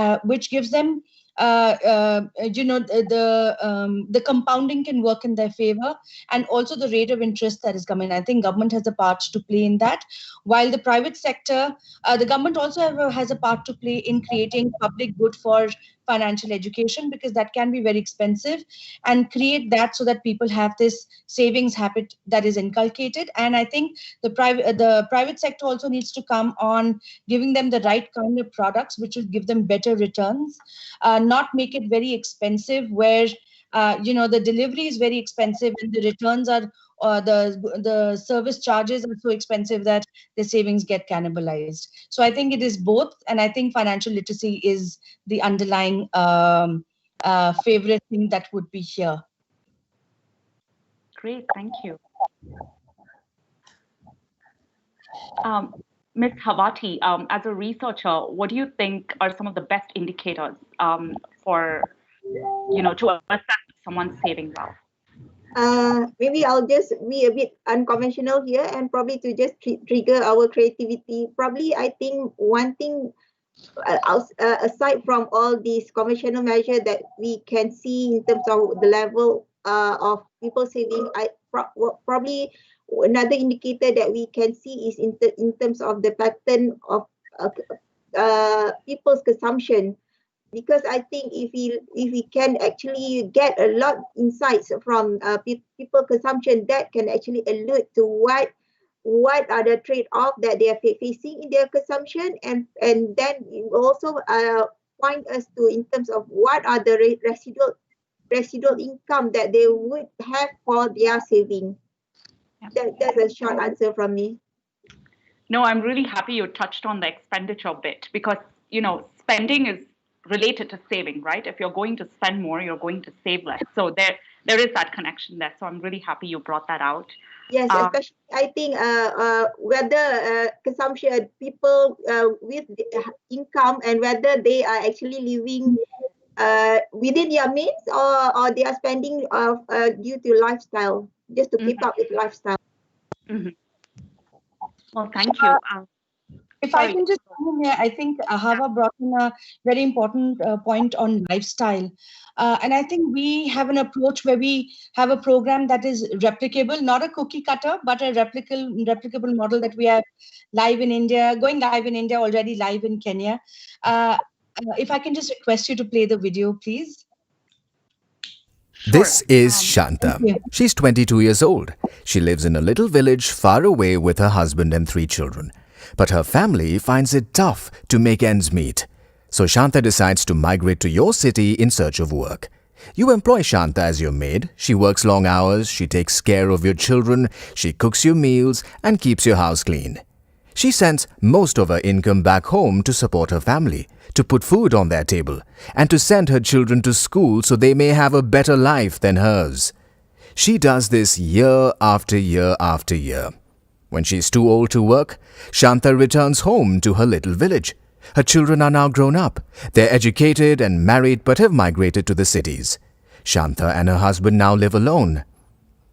the compounding can work in their favor, and also the rate of interest that is coming. I think government has a part to play in that, while the private sector, the government also has a part to play in creating public good for financial education, because that can be very expensive, and create that so that people have this savings habit that is inculcated. And I think the private sector also needs to come on giving them the right kind of products which will give them better returns, not make it very expensive where the delivery is very expensive and the returns are the service charges are so expensive that the savings get cannibalized. So I think it is both, and I think financial literacy is the underlying favorite thing that would be here. Great, thank you. Ms. Havati, as a researcher, what do you think are some of the best indicators for, to assess if someone's saving well? Maybe I'll just be a bit unconventional here, and probably to just trigger our creativity. Probably, I think one thing, aside from all these conventional measures that we can see in terms of the level of people saving, probably another indicator that we can see is in terms of the pattern of people's consumption. because I think if we can actually get a lot insights from people consumption, that can actually allude to what are the trade-off that they are facing in their consumption, and then it will also point us to in terms of what are the residual income that they would have for their saving. That's a short answer from me. No, I'm really happy you touched on the expenditure bit, because, spending is related to saving, right? If you're going to spend more, you're going to save less. So there is that connection there. So I'm really happy you brought that out. Yes, especially I think whether consumption, people with income, and whether they are actually living within their means, or they are spending due to lifestyle, just to keep up with lifestyle. Well, thank you. If I can just come in here, I think Hava brought in a very important point on lifestyle. And I think we have an approach where we have a program that is replicable, not a cookie cutter, but a replicable model that we have live in India, going live in India, already live in Kenya. If I can just request you to play the video, please. This is Shanta. She's 22 years old. She lives in a little village far away with her husband and 3 children. But her family finds it tough to make ends meet. So Shanta decides to migrate to your city in search of work. You employ Shanta as your maid. She works long hours, she takes care of your children, she cooks your meals and keeps your house clean. She sends most of her income back home to support her family, to put food on their table, and to send her children to school so they may have a better life than hers. She does this year after year after year. When she's too old to work, Shanta returns home to her little village. Her children are now grown up. They're educated and married but have migrated to the cities. Shanta and her husband now live alone.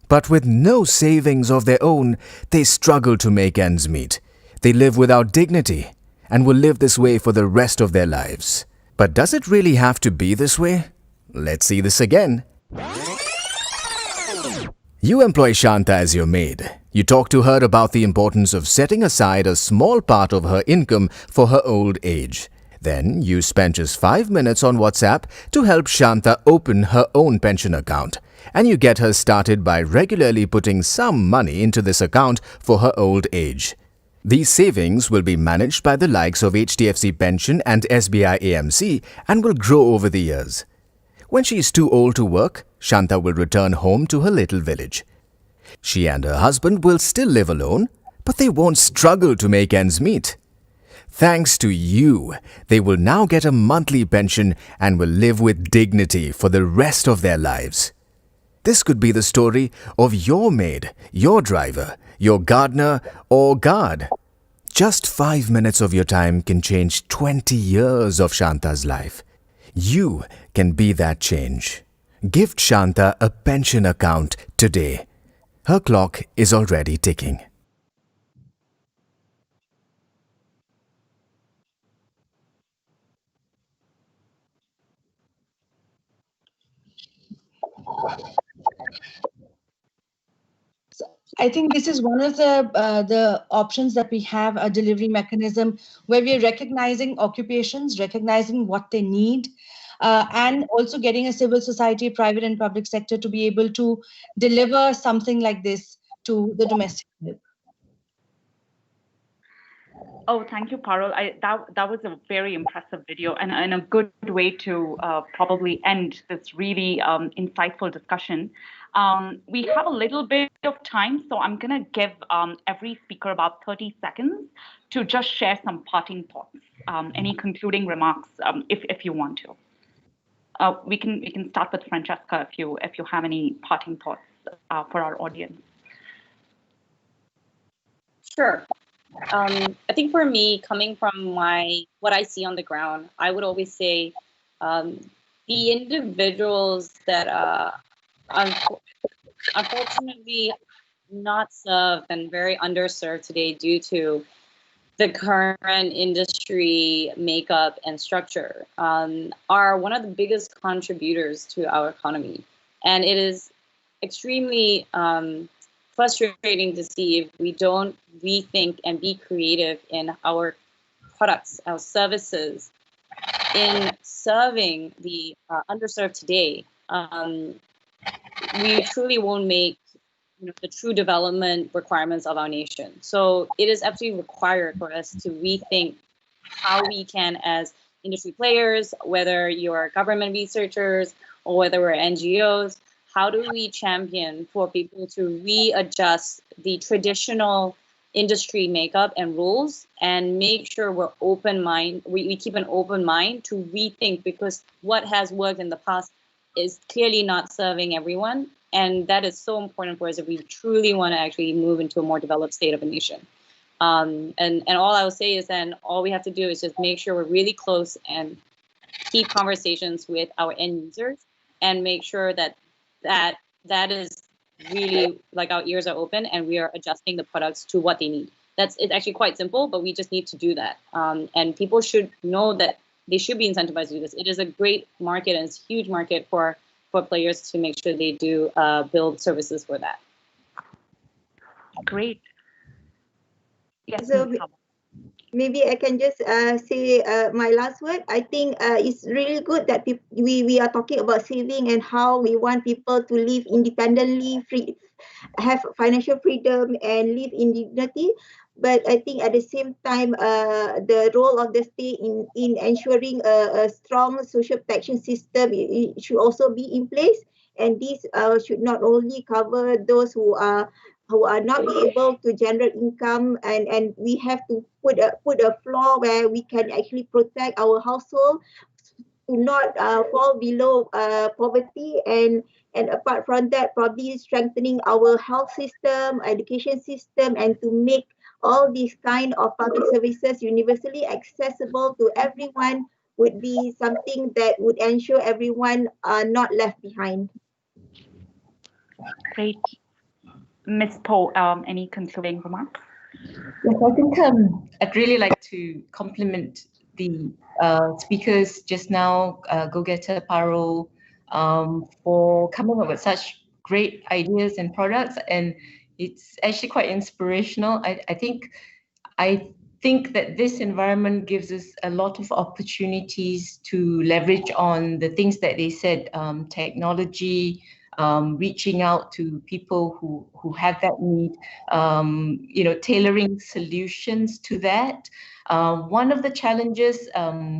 But with no savings of their own, they struggle to make ends meet. They live without dignity and will live this way for the rest of their lives. But does it really have to be this way? Let's see this again. You employ Shanta as your maid. You talk to her about the importance of setting aside a small part of her income for her old age. Then you spend just 5 minutes on WhatsApp to help Shanta open her own pension account. And you get her started by regularly putting some money into this account for her old age. These savings will be managed by the likes of HDFC Pension and SBI AMC and will grow over the years. When she is too old to work, Shanta will return home to her little village. She and her husband will still live alone, but they won't struggle to make ends meet. Thanks to you, they will now get a monthly pension and will live with dignity for the rest of their lives. This could be the story of your maid, your driver, your gardener or guard. Just 5 minutes of your time can change 20 years of Shanta's life. You can be that change. Gift Shanta a pension account today. Her clock is already ticking. I think this is one of the options that we have, a delivery mechanism where we are recognizing occupations, recognizing what they need, and also getting a civil society, private and public sector to be able to deliver something like this to the domestic market. Oh, thank you, Parul. That was a very impressive video and a good way to probably end this really insightful discussion. We have a little bit of time, so I'm going to give every speaker about 30 seconds to just share some parting thoughts, any concluding remarks, if you want to. We can start with Francesca if you have any parting thoughts for our audience. Sure. I think for me, coming from what I see on the ground, I would always say the individuals that unfortunately not served and very underserved today due to the current industry makeup and structure are one of the biggest contributors to our economy. And it is extremely frustrating to see if we don't rethink and be creative in our products, our services, in serving the underserved today, we truly won't make the true development requirements of our nation. So it is absolutely required for us to rethink how we can, as industry players, whether you're government researchers or whether we're NGOs, how do we champion for people to readjust the traditional industry makeup and rules and make sure we're open mind, we keep an open mind to rethink, because what has worked in the past is clearly not serving everyone. And that is so important for us if we truly want to actually move into a more developed state of a nation. And all I will say is then all we have to do is just make sure we're really close and keep conversations with our end users and make sure that is really like our ears are open and we are adjusting the products to what they need. It's actually quite simple, but we just need to do that. And people should know that they should be incentivized to do this. It is a great market and it's a huge market for players to make sure they do build services for that. Great. Yes, so maybe I can just say my last word. I think it's really good that we are talking about saving and how we want people to live independently, free, have financial freedom and live in dignity. But I think at the same time, the role of the state in ensuring a strong social protection system it should also be in place. And this should not only cover those who are not be able to generate income, and we have to put a floor where we can actually protect our household to not fall below poverty, and apart from that, probably strengthening our health system, education system, and to make all these kind of public services universally accessible to everyone would be something that would ensure everyone are not left behind. Great. Ms. Po, any concluding remarks? Yes, I think I'd really like to compliment the speakers just now, Go-Getter Parul, for coming up with such great ideas and products, and it's actually quite inspirational. I think that this environment gives us a lot of opportunities to leverage on the things that they said, technology, reaching out to people who have that need, tailoring solutions to that. One of the challenges,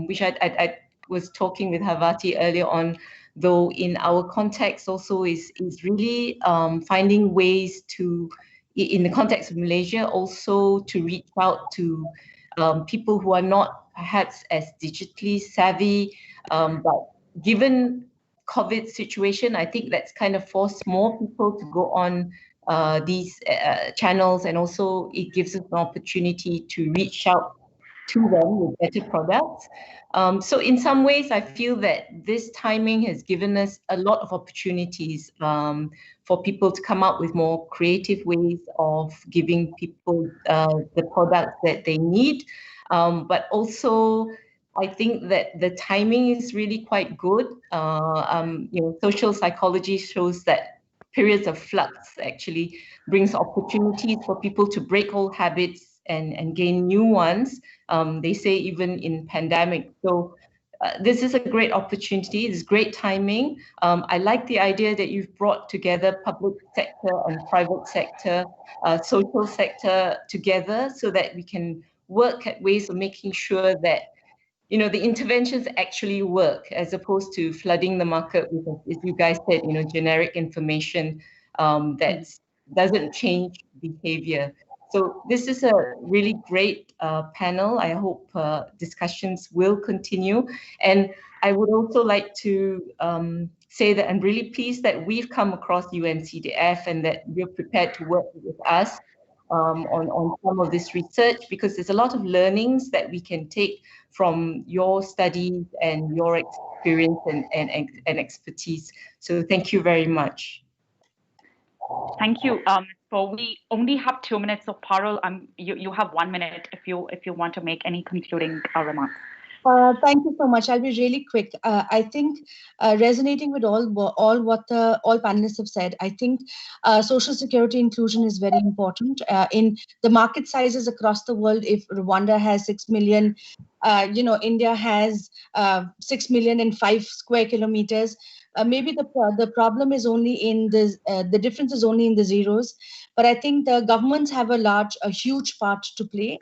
which I was talking with Havati earlier on, though in our context also is really finding ways to, in the context of Malaysia, also to reach out to people who are not perhaps as digitally savvy, but given COVID situation, I think that's kind of forced more people to go on these channels, and also it gives us an opportunity to reach out to them with better products. So in some ways, I feel that this timing has given us a lot of opportunities for people to come up with more creative ways of giving people the products that they need. But also, I think that the timing is really quite good. Social psychology shows that periods of flux actually brings opportunities for people to break old habits and gain new ones. They say even in pandemic. So this is a great opportunity. It's great timing. I like the idea that you've brought together public sector and private sector, social sector together, so that we can work at ways of making sure that the interventions actually work, as opposed to flooding the market with, as you guys said, generic information that doesn't change behavior. So this is a really great panel. I hope discussions will continue. And I would also like to say that I'm really pleased that we've come across UNCDF and that you're prepared to work with us on some of this research, because there's a lot of learnings that we can take from your studies and your experience and expertise. So thank you very much. Thank you. So we only have 2 minutes, so Parul, you have 1 minute if you want to make any concluding remarks. Thank you so much. I'll be really quick. I think resonating with all what all panelists have said, I think social security inclusion is very important. In the market sizes across the world, if Rwanda has 6 million India has 6 million and 5 square kilometers. Maybe the problem is only in the difference is only in the zeros, but I think the governments have a huge part to play,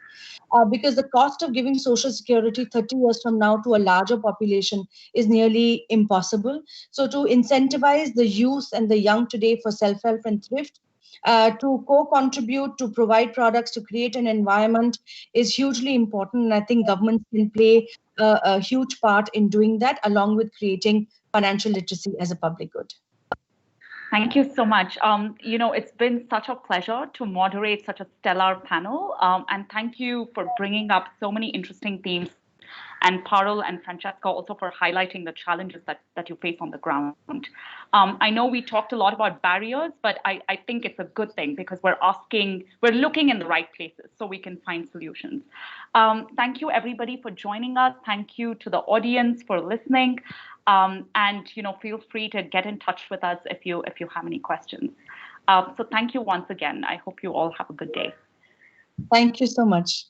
because the cost of giving social security 30 years from now to a larger population is nearly impossible. So to incentivize the youth and the young today for self-help and thrift, to co-contribute, to provide products, to create an environment is hugely important. And I think governments can play a huge part in doing that, along with creating financial literacy as a public good. Thank you so much. It's been such a pleasure to moderate such a stellar panel. And thank you for bringing up so many interesting themes. And Parul and Francesca also for highlighting the challenges that you face on the ground. I know we talked a lot about barriers, but I think it's a good thing because we're looking in the right places so we can find solutions. Thank you everybody for joining us. Thank you to the audience for listening. And feel free to get in touch with us if you have any questions. So thank you once again. I hope you all have a good day. Thank you so much.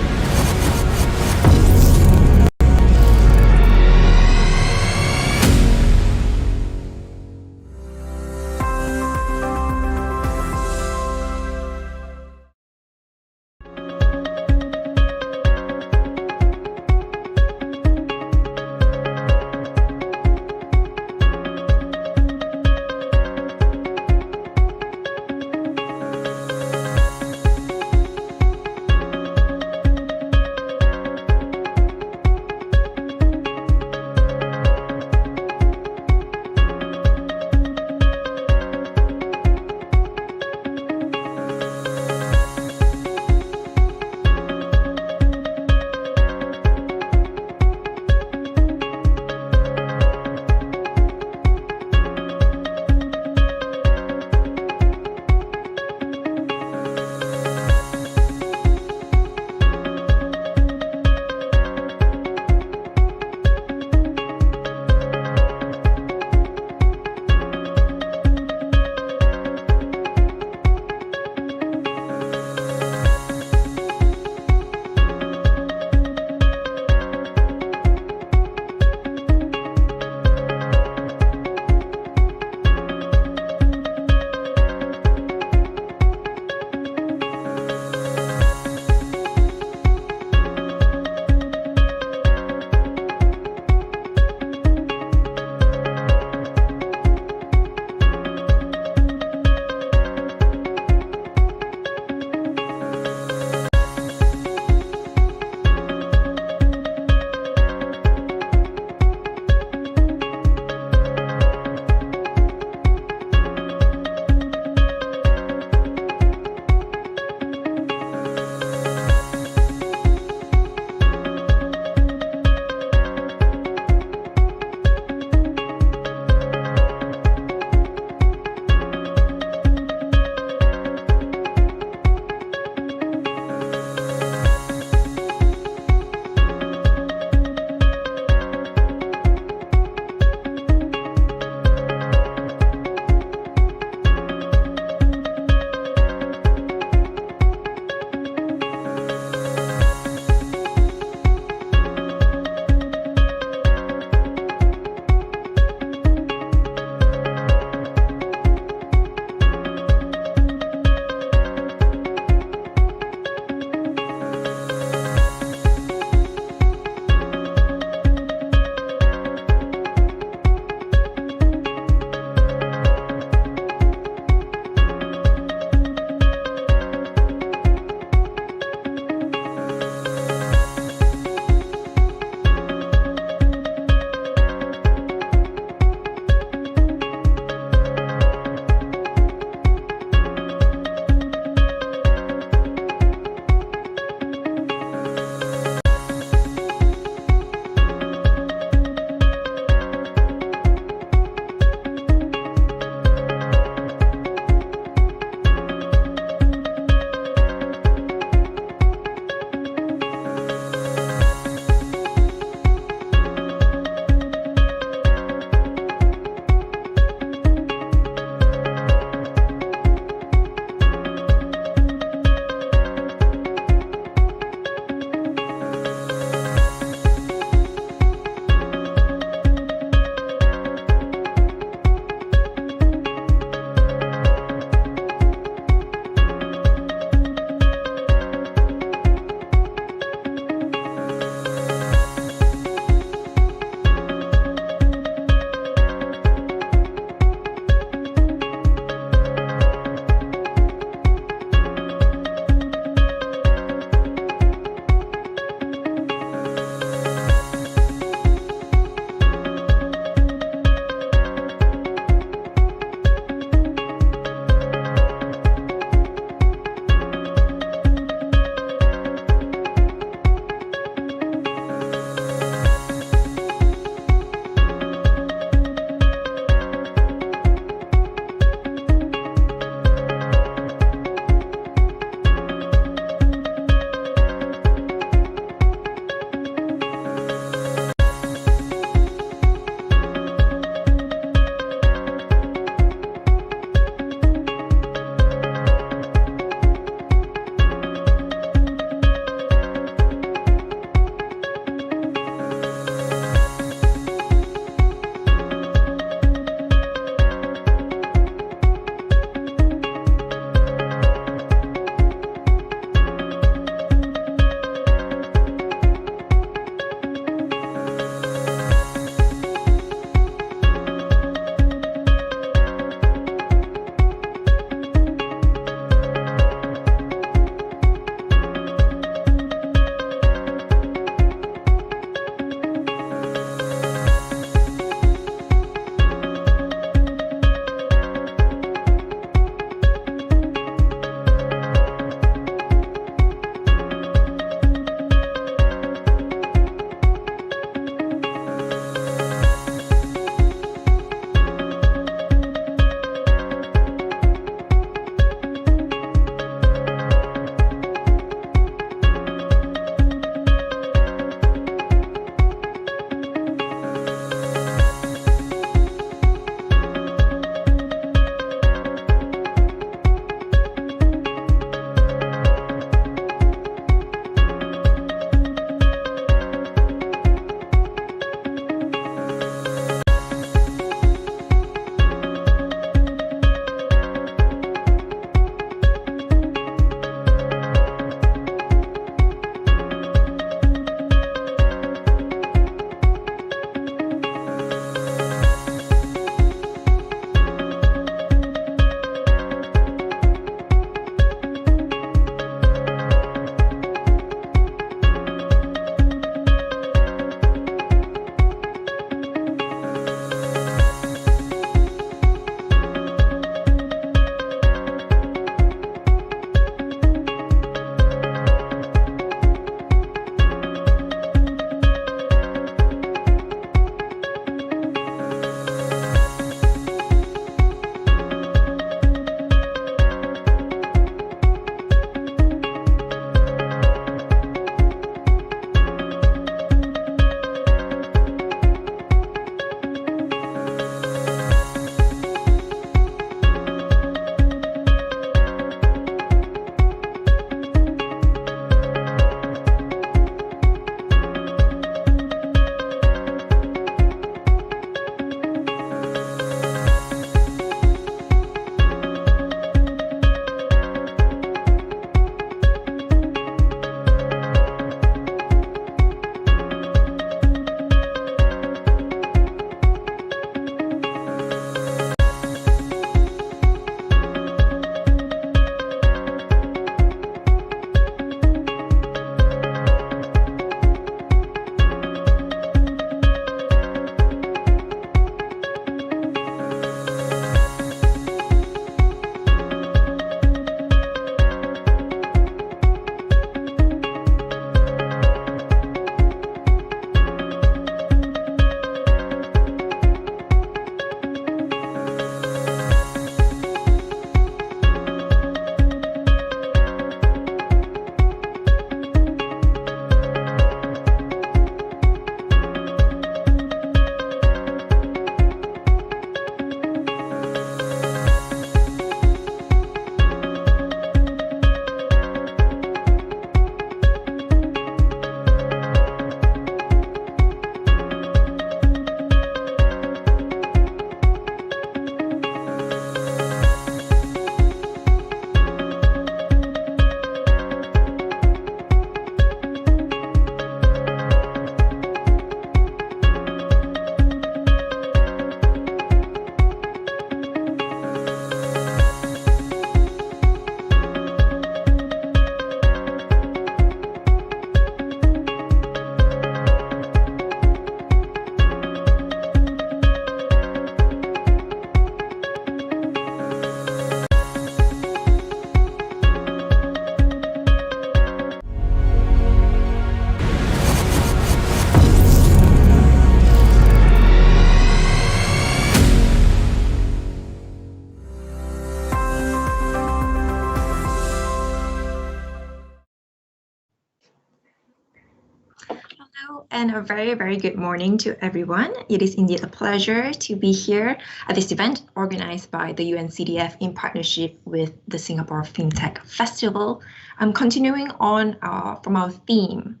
Hello, and a very, very good morning to everyone. It is indeed a pleasure to be here at this event organized by the UNCDF in partnership with the Singapore FinTech Festival. I'm continuing on from our theme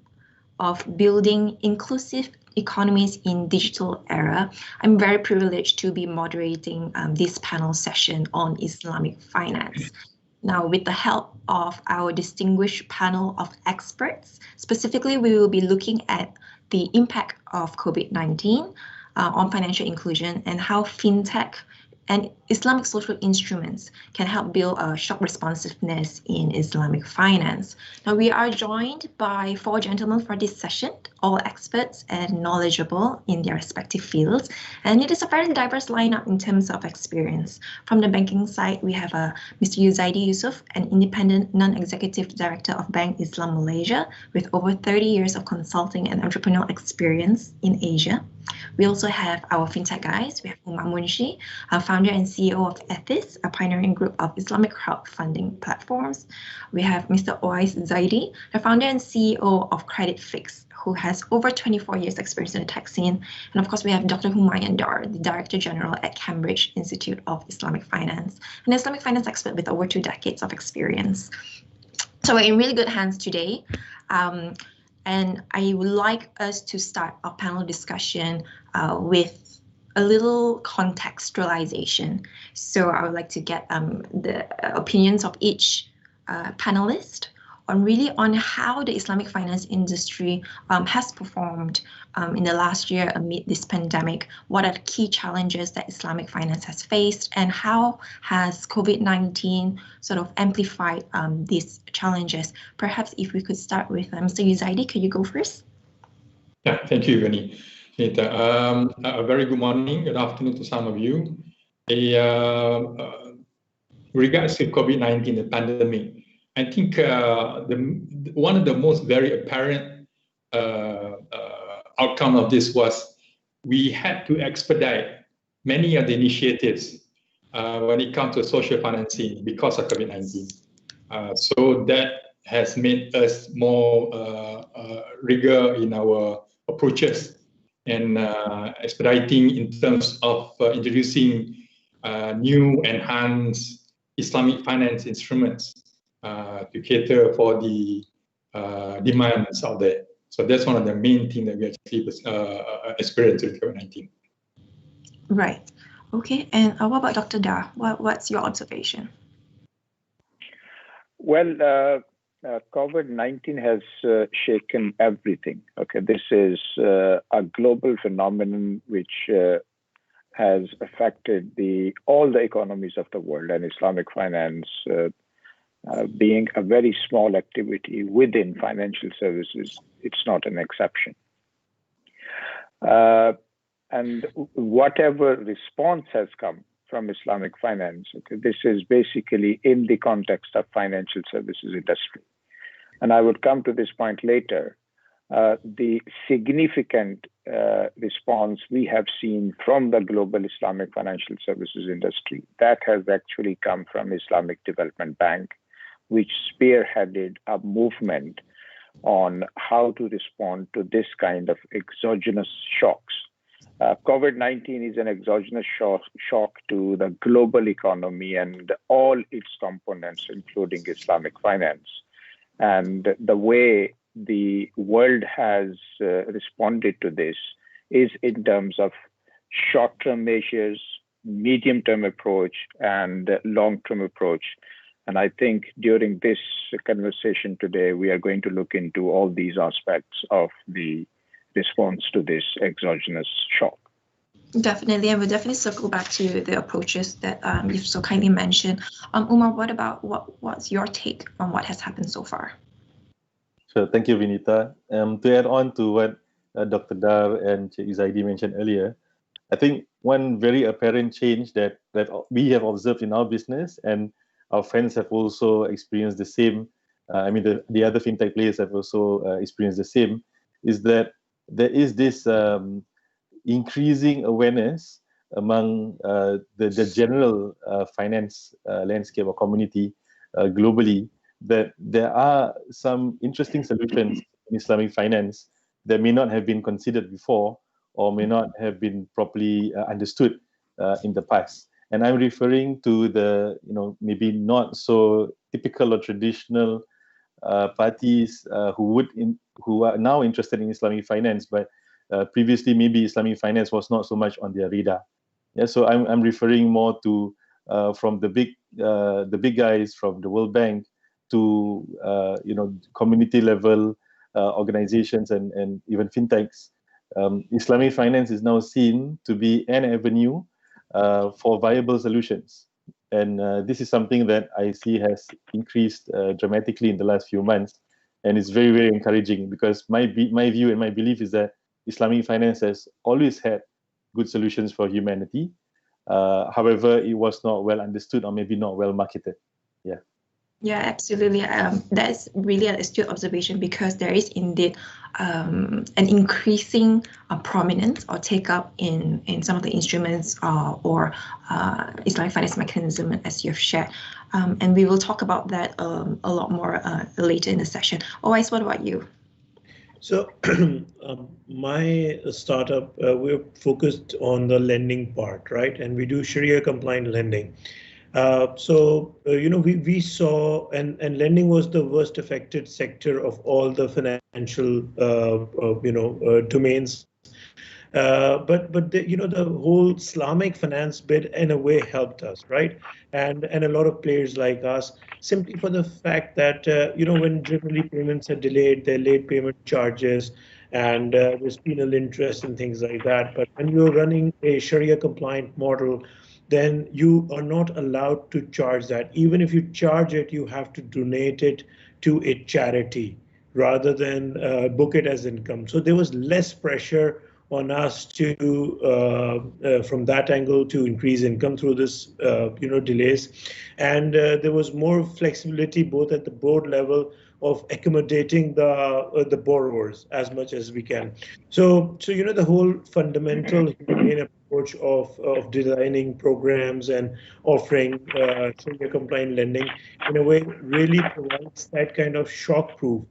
of building inclusive economies in digital era. I'm very privileged to be moderating this panel session on Islamic finance. Now, with the help of our distinguished panel of experts, specifically, we will be looking at the impact of COVID-19 on financial inclusion and how fintech and Islamic social instruments can help build a shock responsiveness in Islamic finance. Now, we are joined by 4 gentlemen for this session, all experts and knowledgeable in their respective fields. And it is a very diverse lineup in terms of experience. From the banking side, we have Mr. Yuzaidi Yusuf, an independent non-executive director of Bank Islam Malaysia with over 30 years of consulting and entrepreneurial experience in Asia. We also have our fintech guys. We have Umar Munshi, founder and CEO of Ethis, a pioneering group of Islamic crowdfunding platforms. We have Mr. Oais Zaidi, the founder and CEO of CreditFix, who has over 24 years experience in the tech scene. And of course, we have Dr. Humayun Dar, the Director General at Cambridge Institute of Islamic Finance, an Islamic finance expert with over 2 decades of experience. So we're in really good hands today. And I would like us to start our panel discussion with a little contextualization. So I would like to get the opinions of each panelist on how the Islamic finance industry has performed in the last year amid this pandemic. What are the key challenges that Islamic finance has faced, and how has COVID-19 sort of amplified these challenges? Perhaps if we could start with Mr. Yuzaidi, could you go first? Yeah, thank you, Yvonne. A very good morning, good afternoon to some of you. Regards to COVID-19, the pandemic, I think one of the most very apparent outcome of this was we had to expedite many of the initiatives when it comes to social financing because of COVID-19. So that has made us more rigor in our approaches and expediting in terms of introducing new enhanced Islamic finance instruments to cater for the demands out there. So that's one of the main things that we actually experienced with COVID-19. Right. Okay. And what about Dr. Dar? What's your observation? Well, COVID-19 has shaken everything. Okay, this is a global phenomenon which has affected all the economies of the world, and Islamic finance being a very small activity within financial services, it's not an exception. And whatever response has come from Islamic finance, okay, this is basically in the context of financial services industry. And I would come to this point later. The significant response we have seen from the global Islamic financial services industry, that has actually come from Islamic Development Bank, which spearheaded a movement on how to respond to this kind of exogenous shocks. COVID-19 is an exogenous shock to the global economy and all its components, including Islamic finance. And the way the world has responded to this is in terms of short-term measures, medium-term approach, and long-term approach. And I think during this conversation today, we are going to look into all these aspects of the response to this exogenous shock. Definitely, and we'll definitely circle back to the approaches that you've so kindly mentioned. Umar, what's your take on what has happened so far? Sure, thank you, Vinita. To add on to what Dr. Dar and Cik Zaidi mentioned earlier, I think one very apparent change that we have observed in our business, and our friends have also experienced the same, the other fintech players have also experienced the same, is that there is this increasing awareness among the general finance landscape or community globally that there are some interesting solutions in Islamic finance that may not have been considered before or may not have been properly understood in the past. And I'm referring to the, maybe not so typical or traditional parties who are now interested in Islamic finance, but previously maybe Islamic finance was not so much on their radar. Yeah, so I'm referring more to from the big guys, from the World Bank to community level organizations and even fintechs. Islamic finance is now seen to be an avenue for viable solutions. And this is something that I see has increased dramatically in the last few months. And it's very, very encouraging, because my view and my belief is that Islamic finance has always had good solutions for humanity. However, it was not well understood or maybe not well marketed. Yeah. Yeah, absolutely. That's really an astute observation, because there is indeed an increasing prominence or take-up in some of the instruments or Islamic finance mechanism, as you've shared. And we will talk about that a lot more later in the session. Always, what about you? So my startup, we're focused on the lending part, right? And we do Sharia compliant lending. We saw, and lending was the worst affected sector of all the financial, domains. But the whole Islamic finance bit in a way helped us, right? And a lot of players like us, simply for the fact that when generally payments are delayed, there are late payment charges, and there's penal interest and things like that. But when you're running a Sharia compliant model, then you are not allowed to charge that. Even if you charge it, you have to donate it to a charity rather than book it as income. So there was less pressure on us to, from that angle, to increase income through this, delays. And there was more flexibility both at the board level of accommodating the borrowers as much as we can. So the whole fundamental humane approach of designing programs and offering Sharia compliant lending in a way really provides that kind of shock proof.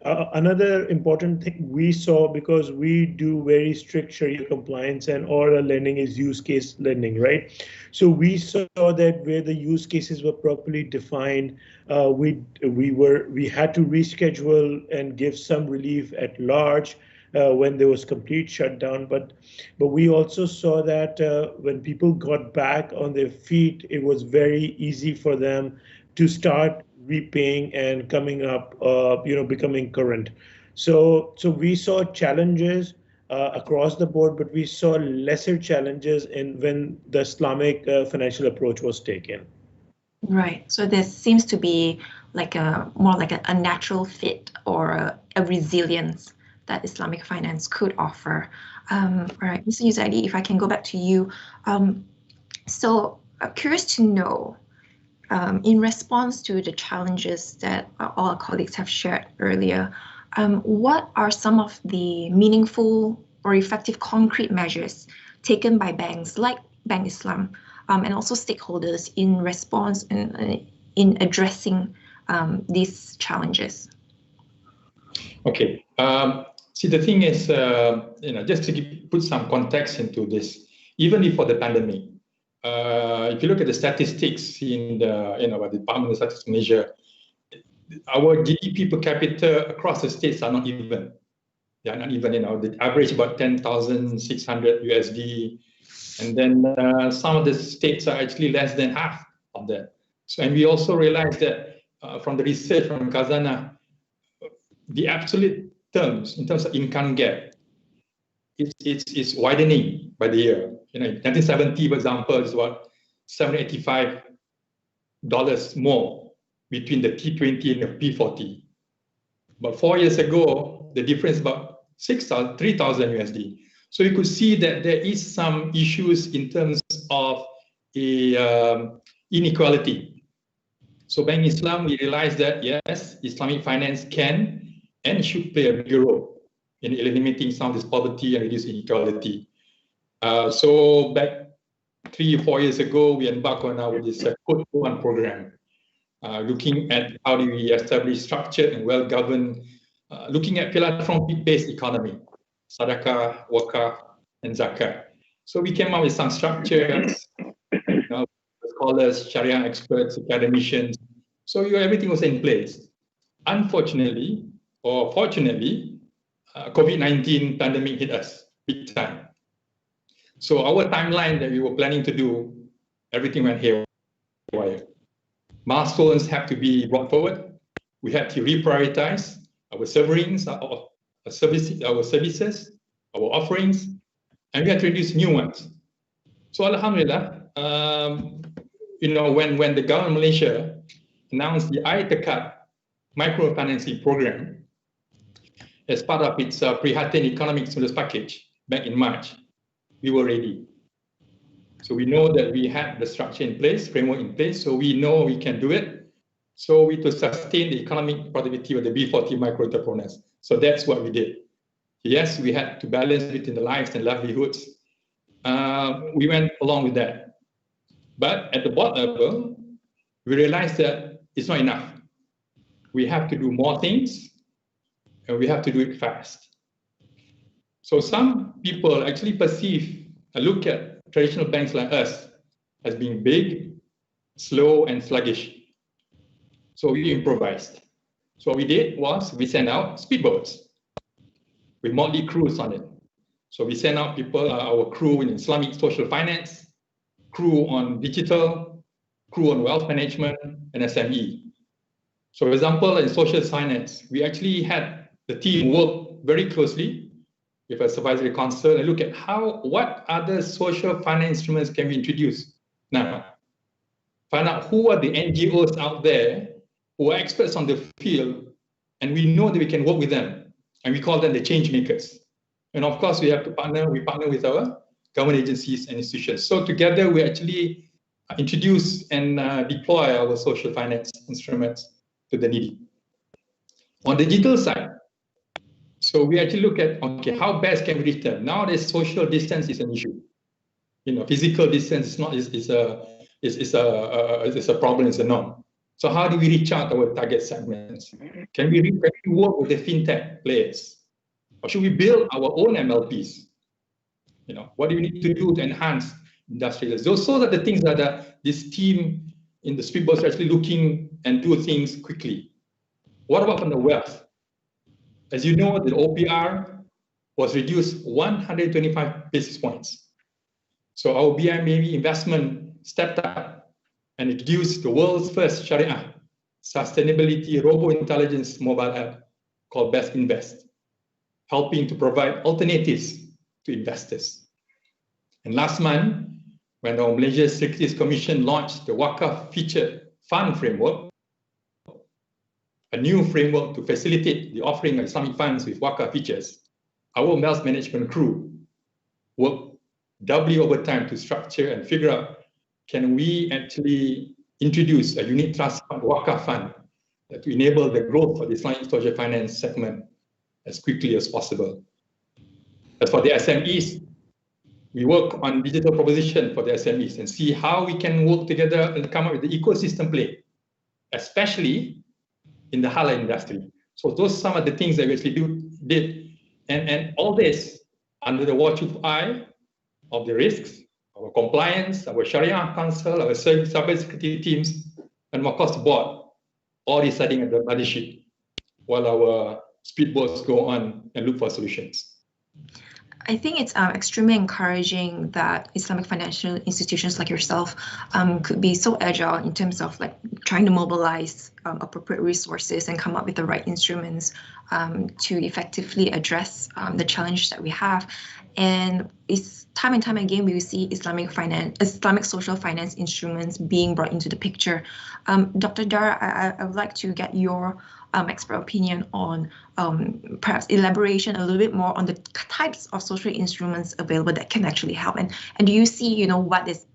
Another important thing we saw, because we do very strict Sharia compliance and all our lending is use case lending, right? So we saw that where the use cases were properly defined, we had to reschedule and give some relief at large when there was complete shutdown. But we also saw that when people got back on their feet, it was very easy for them to start repaying and coming up, becoming current. So we saw challenges across the board, but we saw lesser challenges when the Islamic financial approach was taken. Right. So there seems to be more like a natural fit or a resilience that Islamic finance could offer. All right, Mr. Yuzaidi, if I can go back to you. So I'm curious to know, in response to the challenges that all our colleagues have shared earlier, what are some of the meaningful or effective concrete measures taken by banks like Bank Islam and also stakeholders in response and in addressing these challenges? Okay. See, the thing is, just to put some context into this, even before the pandemic, if you look at the statistics in the Department of Statistics Malaysia, our GDP per capita across the states are not even. They are not even. The average about 10,600 USD, and then some of the states are actually less than half of that. So, and we also realized that from the research from Khazanah, the absolute terms in terms of income gap, it's widening by the year. 1970, for example, is what $785 more between the T20 and the P40. But 4 years ago, the difference is about 3,000 USD. So you could see that there is some issues in terms of inequality. So Bank Islam, we realized that yes, Islamic finance can and should play a bigger role in eliminating some of this poverty and reduce inequality. So back 3 or 4 years ago, we embarked on this Code 1 program, looking at how do we establish structured and well-governed looking at philanthropy-based economy, sadaqah, wakaf, and zakat. So we came up with some structures, scholars, Sharia experts, academicians. So everything was in place. Unfortunately, or fortunately, COVID-19 pandemic hit us big time. So our timeline that we were planning to do, everything went haywire. Milestones have to be brought forward. We had to reprioritize our serverings, our services, our offerings, and we had to introduce new ones. So Alhamdulillah, when the government of Malaysia announced the I-Tekat microfinancing program as part of its Prihatin economic stimulus package back in March, we were ready. So we know that we had the structure in place, framework in place, so we know we can do it. So we to sustain the economic productivity of the B40 micro entrepreneurs. So that's what we did. Yes, we had to balance between the lives and livelihoods. We went along with that. But at the board level, we realized that it's not enough. We have to do more things, and we have to do it fast. So some people actually look at traditional banks like us as being big, slow, and sluggish. So we improvised. So what we did was we sent out speedboats with motley crews on it. So we sent out people, our crew in Islamic social finance, crew on digital, crew on wealth management, and SME. So for example, in social finance, we actually had the team work very closely with a supervisory council and look at what other social finance instruments can we introduce now. Find out who are the NGOs out there who are experts on the field, and we know that we can work with them, and we call them the change makers. And of course, we partner with our government agencies and institutions. So together, we actually introduce and deploy our social finance instruments to the needy. On the digital side, so we actually look at, okay, how best can we reach them? Nowadays, social distance is an issue. Physical distance is not is a problem, it's a norm. So how do we reach out our target segments? Can we work with the fintech players? Or should we build our own MLPs? What do we need to do to enhance industry? Those are the things that this team in the speedboats are actually looking and do things quickly. What about from the wealth? As you know, the OPR was reduced 125 basis points. So our BIMAB investment stepped up and introduced the world's first Sharia sustainability robo-intelligence mobile app called Best Invest, helping to provide alternatives to investors. And last month, when our Malaysia Securities Commission launched the Wakaf Featured Fund Framework, a new framework to facilitate the offering of Islamic funds with Wakaf features, our wealth management crew worked doubly overtime to structure and figure out, can we actually introduce a unit trust fund, Wakaf fund, to enable the growth of the Islamic social finance segment as quickly as possible. As for the SMEs, we work on digital proposition for the SMEs and see how we can work together and come up with the ecosystem play, especially in the halal industry. So those are some of the things that we actually did. And all this under the watchful eye of the risks, our compliance, our Sharia Council, our cybersecurity teams, and of course the board, all deciding at the mothership while our speedboats go on and look for solutions. I think it's extremely encouraging that Islamic financial institutions like yourself could be so agile in terms of trying to mobilize appropriate resources and come up with the right instruments to effectively address the challenge that we have. And it's time and time again we see Islamic social finance instruments being brought into the picture. Dr. Dar, I would like to get your expert opinion on perhaps elaboration a little bit more on the types of social instruments available that can actually help. And do you see, what is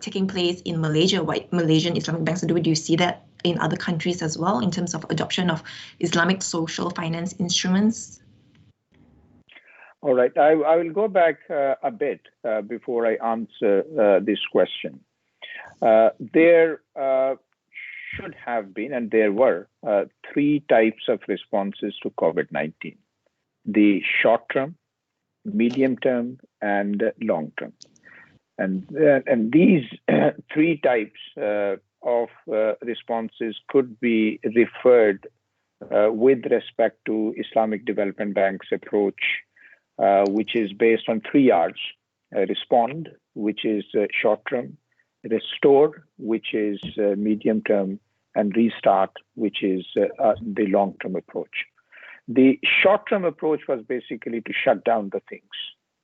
taking place in Malaysia, what Malaysian Islamic banks do? Do you see that in other countries as well in terms of adoption of Islamic social finance instruments? All right, I will go back a bit before I answer this question. There should have been, and there were, three types of responses to COVID-19: the short term, medium term, and long term. And these three types of responses could be referred with respect to Islamic Development Bank's approach, which is based on 3 R's: respond, which is short term; restore, which is medium term; and restart, which is the long term approach. The short term approach was basically to shut down the things,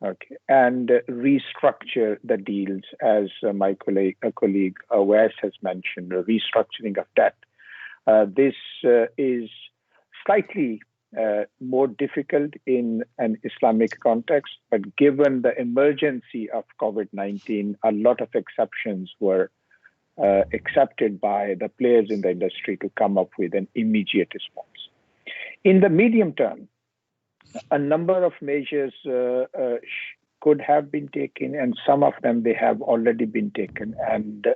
okay, and restructure the deals, as my colleague Wes has mentioned, restructuring of debt. This is slightly more difficult in an Islamic context, but given the emergency of COVID-19, a lot of exceptions were accepted by the players in the industry to come up with an immediate response. In the medium term, a number of measures could have been taken, and some of them they have already been taken, and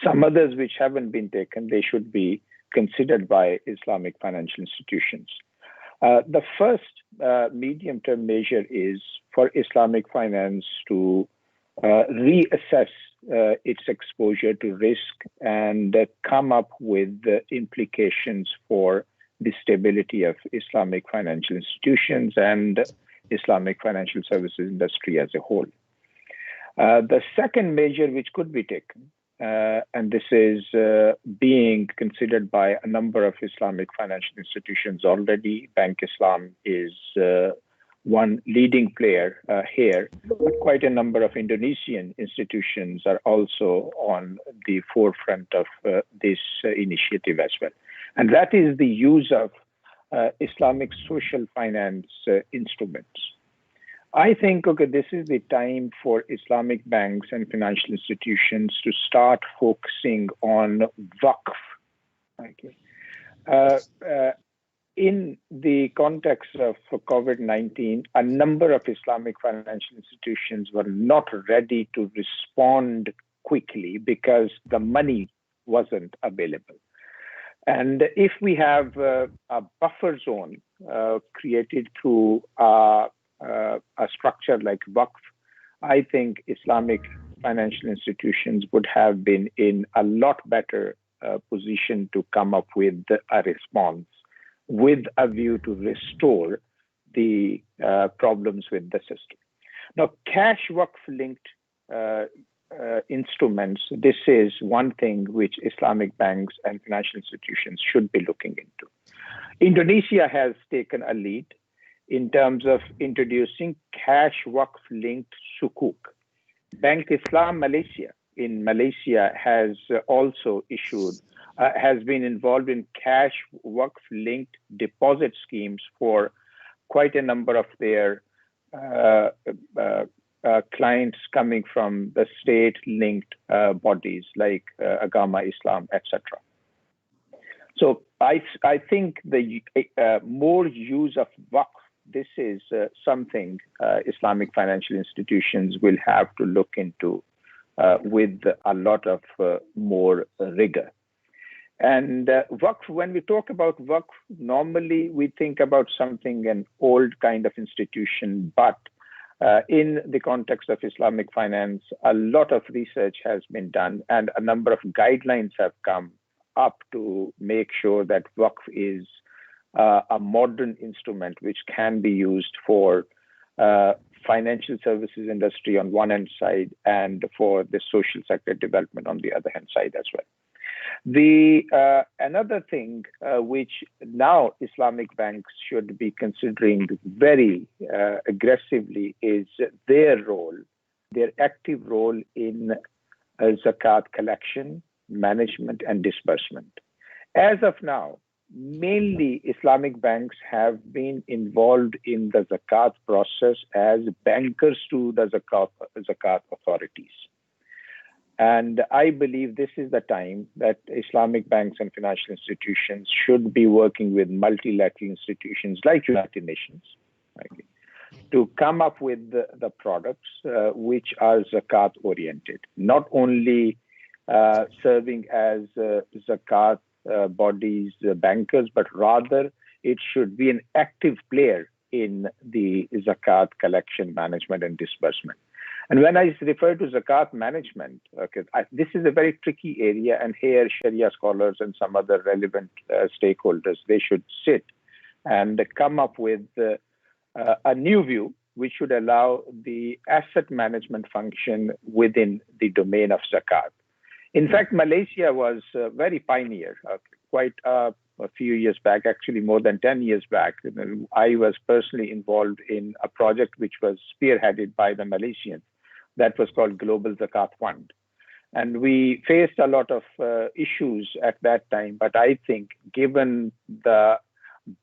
some others which haven't been taken, they should be considered by Islamic financial institutions. The first medium-term measure is for Islamic finance to reassess its exposure to risk and come up with the implications for the stability of Islamic financial institutions and Islamic financial services industry as a whole. The second measure which could be taken, and this is being considered by a number of Islamic financial institutions already. Bank Islam is one leading player here, but quite a number of Indonesian institutions are also on the forefront of this initiative as well. And that is the use of Islamic social finance instruments. I think, okay, this is the time for Islamic banks and financial institutions to start focusing on waqf. Okay. In the context of COVID-19, a number of Islamic financial institutions were not ready to respond quickly because the money wasn't available. And if we have a buffer zone created through a structure like waqf, I think Islamic financial institutions would have been in a lot better position to come up with a response with a view to restore the problems with the system. Now, cash waqf linked instruments, this is one thing which Islamic banks and financial institutions should be looking into. Indonesia has taken a lead in terms of introducing cash waqf linked sukuk. Bank Islam Malaysia in Malaysia has also issued, has been involved in cash waqf linked deposit schemes for quite a number of their clients coming from the state-linked bodies like Agama Islam, etc. So I think the more use of waqf, this is something Islamic financial institutions will have to look into with a lot of more rigor. And waqf, when we talk about waqf, normally we think about something, an old kind of institution, but in the context of Islamic finance, a lot of research has been done and a number of guidelines have come up to make sure that waqf is a modern instrument which can be used for financial services industry on one hand side and for the social sector development on the other hand side as well. The another thing which now Islamic banks should be considering very aggressively is their role, their active role in zakat collection, management, and disbursement. As of now, mainly Islamic banks have been involved in the zakat process as bankers to the zakat authorities. And I believe this is the time that Islamic banks and financial institutions should be working with multilateral institutions like United Nations, okay, to come up with the products which are zakat oriented, not only serving as zakat bodies, bankers, but rather it should be an active player in the zakat collection, management, and disbursement. And when I refer to zakat management, okay, this is a very tricky area, and here Sharia scholars and some other relevant stakeholders, they should sit and come up with a new view which should allow the asset management function within the domain of zakat. In fact, Malaysia was very pioneer, quite a few years back, actually more than 10 years back. I was personally involved in a project which was spearheaded by the Malaysians that was called Global Zakat Fund. And we faced a lot of issues at that time, but I think given the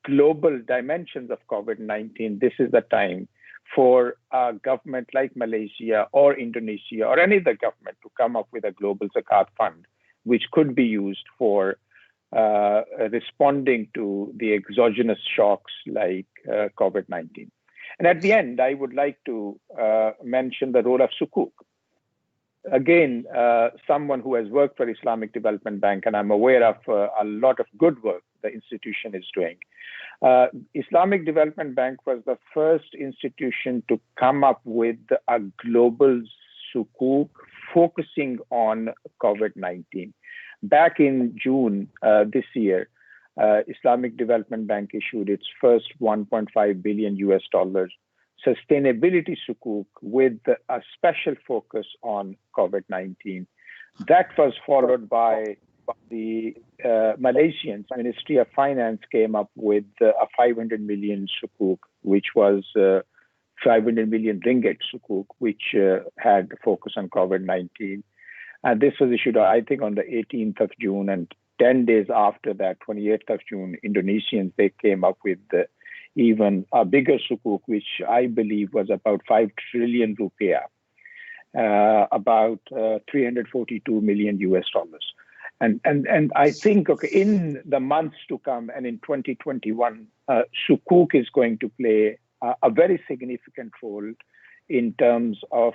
global dimensions of COVID-19, this is the time for a government like Malaysia or Indonesia or any other government to come up with a global zakat fund, which could be used for responding to the exogenous shocks like COVID-19. And at the end, I would like to mention the role of Sukuk. Again, someone who has worked for Islamic Development Bank, and I'm aware of a lot of good work the institution is doing. Islamic Development Bank was the first institution to come up with a global Sukuk focusing on COVID-19. Back in June this year, Islamic Development Bank issued its first $1.5 billion sustainability Sukuk with a special focus on COVID-19. That was followed by the Malaysians. Ministry of Finance came up with a 500 million Sukuk, which was 500 million ringgit Sukuk, which had focus on COVID-19. And this was issued, I think, on the 18th of June. And 10 days after that, 28th of June, Indonesians, they came up with even a bigger Sukuk, which I believe was about 5 trillion rupiah, about 342 million US dollars. And I think, okay, in the months to come and in 2021, Sukuk is going to play a very significant role in terms of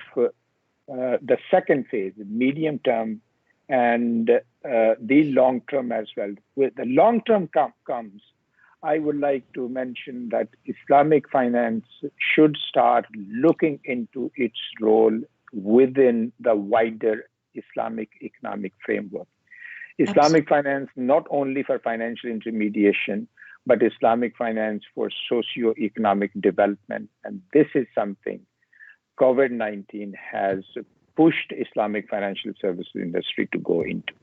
the second phase, the medium term, and the long term as well. With the long term comes, I would like to mention that Islamic finance should start looking into its role within the wider Islamic economic framework. Islamic finance, not only for financial intermediation, but Islamic finance for socio-economic development. And this is something COVID-19 has pushed Islamic financial services industry to go into.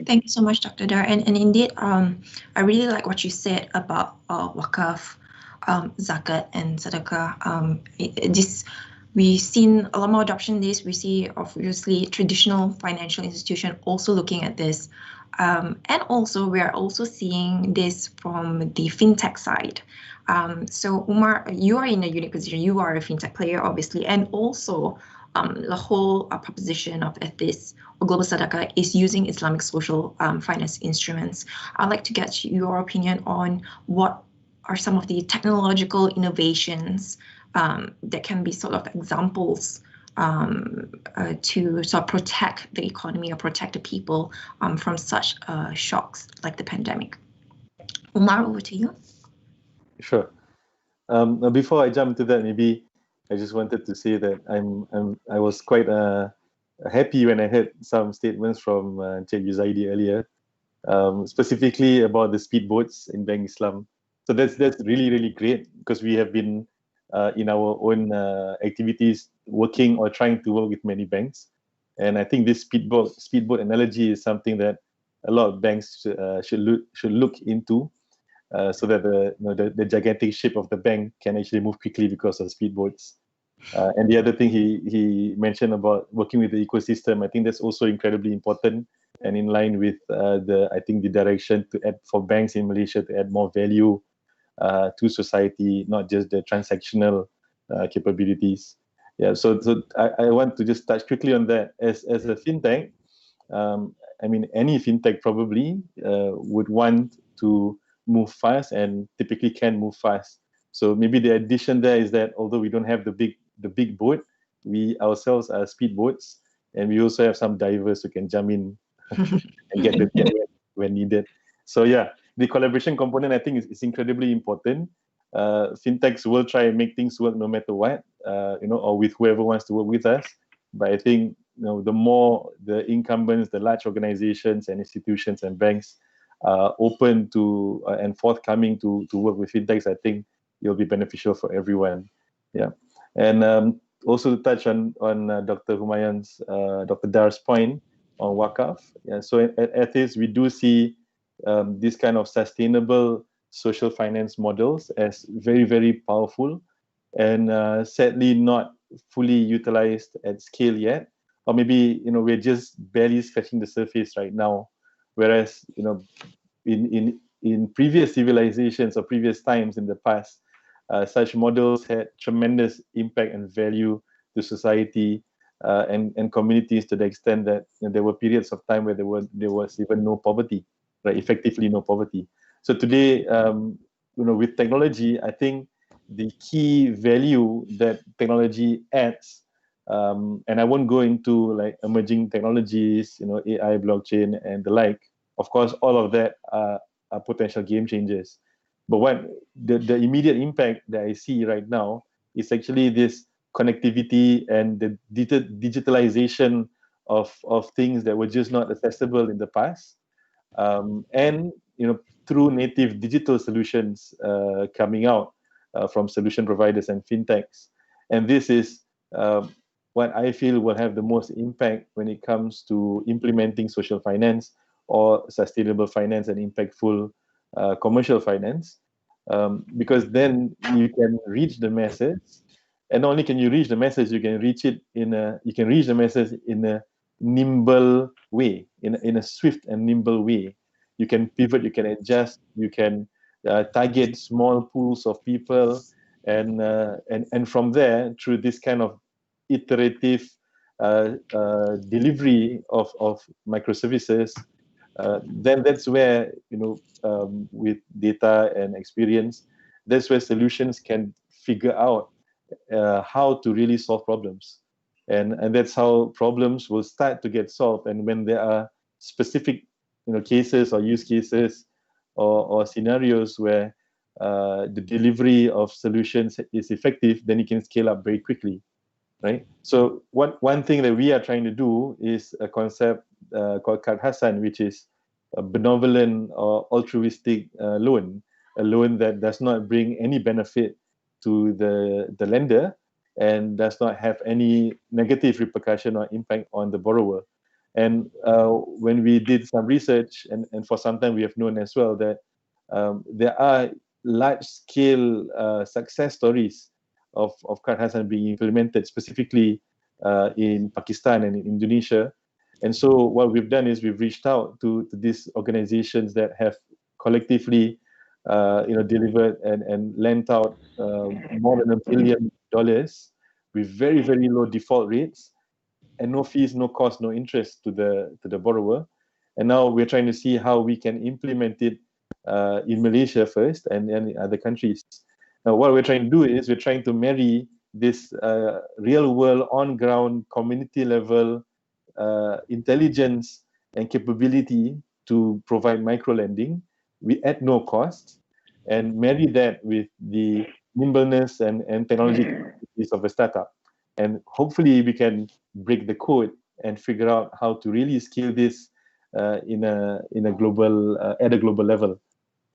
Thank you so much, Dr. Dar. And indeed, I really like what you said about wakaf, zakat, and sadaqah. We've seen a lot more adoption in this. We see obviously traditional financial institutions also looking at this. And also, we are also seeing this from the fintech side. So Umar, you are in a unique position. You are a fintech player, obviously, and also the whole proposition of this or global sadaqah is using Islamic social finance instruments. I'd like to get your opinion on what are some of the technological innovations that can be sort of examples to sort of protect the economy or protect the people from such shocks like the pandemic. Umar, over to you. Sure. Before I jump into that, maybe I just wanted to say that I was quite happy when I heard some statements from Cik Yuzaidi earlier, specifically about the speedboats in Bank Islam. So that's really great, because we have been in our own activities working or trying to work with many banks, and I think this speedboat analogy is something that a lot of banks should look into, so that the gigantic ship of the bank can actually move quickly because of speedboats. And the other thing he mentioned about working with the ecosystem, I think that's also incredibly important and in line with the direction to add for banks in Malaysia to add more value to society, not just the transactional capabilities. Yeah, so I want to just touch quickly on that. As a fintech, I mean, any fintech probably would want to move fast and typically can move fast. So maybe the addition there is that although we don't have the big boat, we ourselves are speedboats, and we also have some divers who can jump in and get when needed. So yeah, the collaboration component I think is incredibly important. Fintechs will try and make things work no matter what, or with whoever wants to work with us. But I think the more the incumbents, the large organizations and institutions and banks are open to and forthcoming to work with fintechs, I think it'll be beneficial for everyone. Yeah, and also to touch on Dr. Humayun's, Dr. Dar's point on Wakaf. Yeah, so at Ethis, we do see this kind of sustainable social finance models as very, very powerful, and sadly not fully utilized at scale yet, or maybe we're just barely scratching the surface right now. Whereas in previous civilizations or previous times in the past, such models had tremendous impact and value to society and communities, to the extent that there were periods of time where there was even no poverty, right? Effectively no poverty. So today, with technology, I think the key value that technology adds, and I won't go into like emerging technologies, AI, blockchain, and the like. Of course, all of that are potential game changers. But what the immediate impact that I see right now is actually this connectivity and the digitalization of things that were just not accessible in the past, and through native digital solutions coming out from solution providers and fintechs. And this is what I feel will have the most impact when it comes to implementing social finance or sustainable finance and impactful commercial finance, because then you can reach the masses, and not only can you reach the message, you can reach the message in a nimble way, in a swift and nimble way. You can pivot, you can adjust, you can target small pools of people, and from there, through this kind of iterative delivery of microservices, then that's where with data and experience, that's where solutions can figure out how to really solve problems, and that's how problems will start to get solved. And when there are specific cases or use cases or scenarios where the delivery of solutions is effective, then you can scale up very quickly, right? So one thing that we are trying to do is a concept called Kad Hasan, which is a benevolent or altruistic loan, a loan that does not bring any benefit to the lender and does not have any negative repercussion or impact on the borrower. And when we did some research, and for some time we have known as well that there are large-scale success stories of Kad Hasan being implemented, specifically in Pakistan and in Indonesia. And so what we've done is we've reached out to these organizations that have collectively delivered and lent out more than $1 billion with very, very low default rates, and no fees, no cost, no interest to the borrower. And now we're trying to see how we can implement it in Malaysia first and in other countries. Now, what we're trying to do is we're trying to marry this real-world, on-ground, community-level intelligence and capability to provide micro-lending at no cost, and marry that with the nimbleness and technology capabilities of a startup. And hopefully we can break the code and figure out how to really scale this in a global at a global level.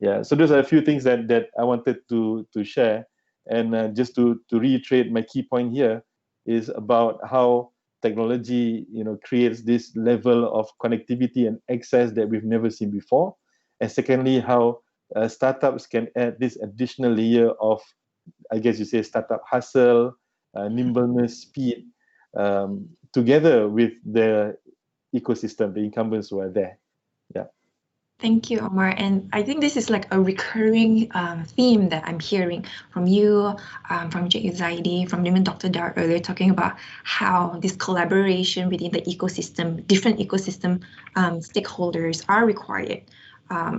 Yeah, so those are a few things that I wanted to share. And just to reiterate, my key point here is about how technology creates this level of connectivity and access that we've never seen before. And secondly, how startups can add this additional layer of, I guess you say, startup hustle, nimbleness, speed, together with the ecosystem, the incumbents who are there. Yeah. Thank you, Omar. And I think this is like a recurring theme that I'm hearing from you, from Cik Zaidi, from even Dr. Dar earlier, talking about how this collaboration within the ecosystem, different ecosystem stakeholders are required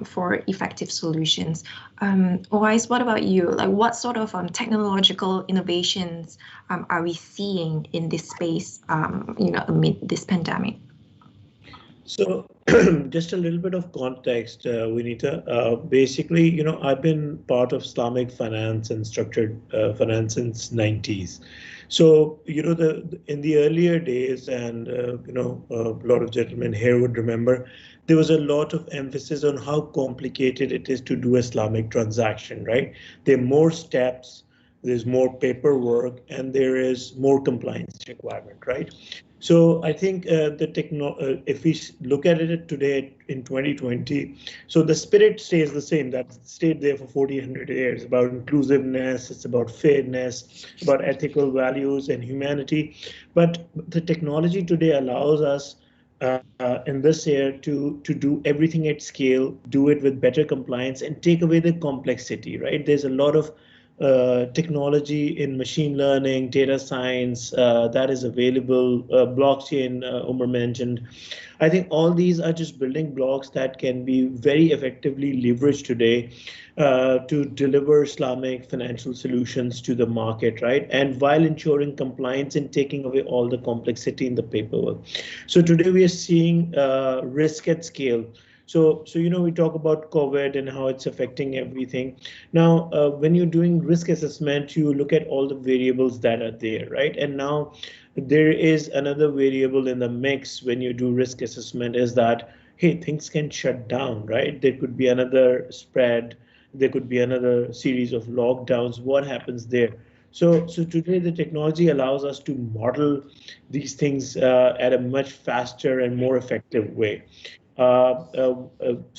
for effective solutions. Owais, what about you? Like, what sort of technological innovations are we seeing in this space, amid this pandemic? So just a little bit of context, Vinita. Basically, I've been part of Islamic finance and structured finance since 90s. So, in the earlier days, and, a lot of gentlemen here would remember, there was a lot of emphasis on how complicated it is to do Islamic transaction, right? There are more steps, there's more paperwork, and there is more compliance requirement, right? So I think if we look at it today in 2020, so the spirit stays the same. That stayed there for 1,400 years, about inclusiveness, it's about fairness, about ethical values and humanity. But the technology today allows us in this year to do everything at scale, do it with better compliance, and take away the complexity, right? There's a lot of technology in machine learning, data science that is available, blockchain, Umar mentioned. I think all these are just building blocks that can be very effectively leveraged today to deliver Islamic financial solutions to the market, right? And while ensuring compliance and taking away all the complexity in the paperwork. So today we are seeing risk at scale. So we talk about COVID and how it's affecting everything. Now, when you're doing risk assessment, you look at all the variables that are there, right? And now there is another variable in the mix when you do risk assessment is that, hey, things can shut down, right? There could be another spread. There could be another series of lockdowns. What happens there? So today the technology allows us to model these things at a much faster and more effective way. So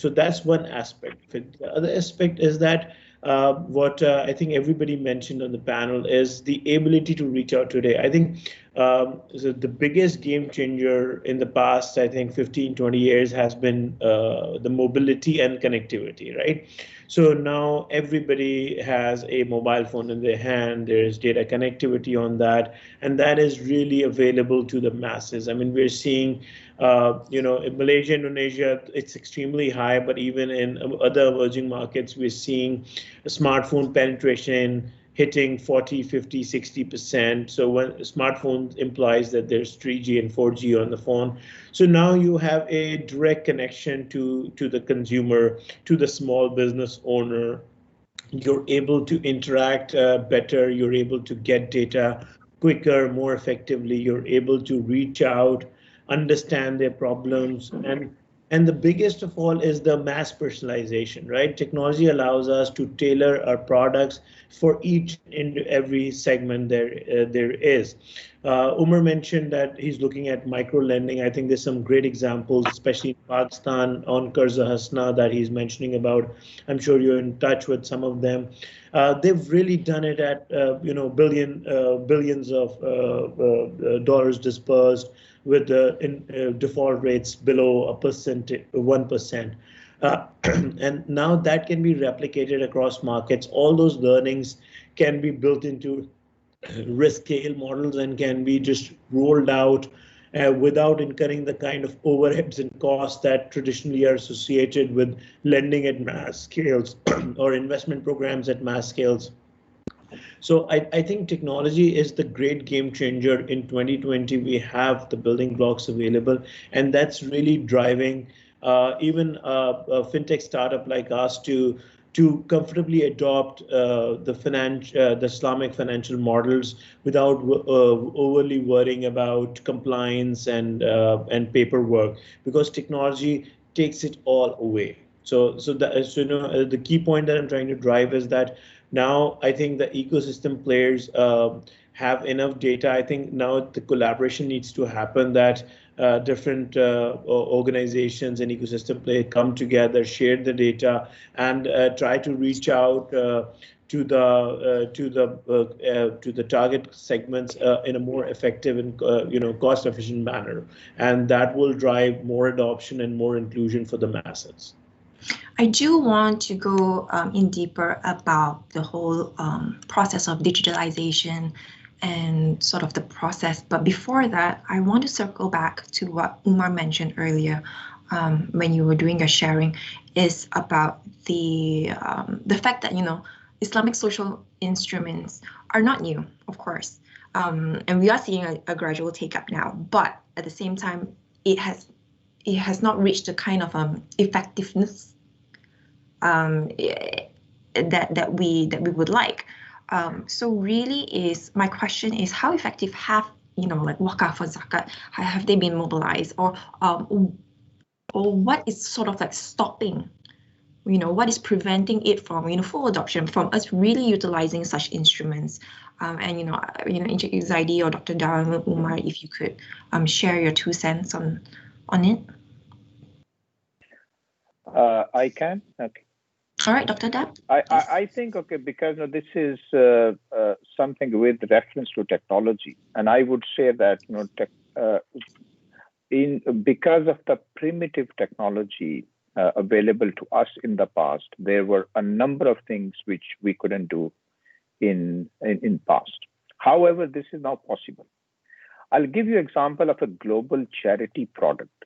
that's one aspect. The other aspect is that what I think everybody mentioned on the panel is the ability to reach out today. I think so the biggest game changer in the past, I think 15, 20 years has been the mobility and connectivity, right? So now everybody has a mobile phone in their hand. There's data connectivity on that, and that is really available to the masses. I mean, we're seeing, in Malaysia, Indonesia, it's extremely high, but even in other emerging markets, we're seeing smartphone penetration hitting 40, 50, 60%. So when smartphone implies that there's 3G and 4G on the phone. So now you have a direct connection to the consumer, to the small business owner. You're able to interact better. You're able to get data quicker, more effectively. You're able to reach out, understand their problems, and the biggest of all is the mass personalization, right? Technology allows us to tailor our products for each and every segment there is. Umar mentioned that he's looking at micro lending. I think there's some great examples, especially in Pakistan on Qarza Hasna that he's mentioning about. I'm sure you're in touch with some of them. They've really done it at billions of dollars dispersed with default rates below 1%. And now that can be replicated across markets. All those learnings can be built into risk scale models and can be just rolled out without incurring the kind of overheads and costs that traditionally are associated with lending at mass scales or investment programs at mass scales. So I think technology is the great game changer. In 2020, we have the building blocks available, and that's really driving even a fintech startup like us to comfortably adopt the Islamic financial models without overly worrying about compliance and paperwork, because technology takes it all away. So the key point that I'm trying to drive is that now I think the ecosystem players have enough data. I think now the collaboration needs to happen, that different organizations and ecosystem players come together, share the data, and try to reach out to the target segments in a more effective and cost-efficient manner, and that will drive more adoption and more inclusion for the masses. I do want to go in deeper about the whole process of digitalization and sort of the process. But before that, I want to circle back to what Umar mentioned earlier when you were doing your sharing, is about the fact that, Islamic social instruments are not new, of course. And we are seeing a gradual take up now, but at the same time, it has it has not reached the kind of effectiveness that we would like. So really, my question is, how effective have, like wakaf or zakat, have they been mobilized, or what is sort of like stopping, what is preventing it from, full adoption, from us really utilizing such instruments? And Zaidi or Dr. Dar Umar, if you could share your 2 cents on it. I can. Okay. All right, Dr. Dar. I think, okay, because this is something with reference to technology, and I would say that because of the primitive technology available to us in the past, there were a number of things which we couldn't do in past. However, this is now possible. I'll give you an example of a global charity product.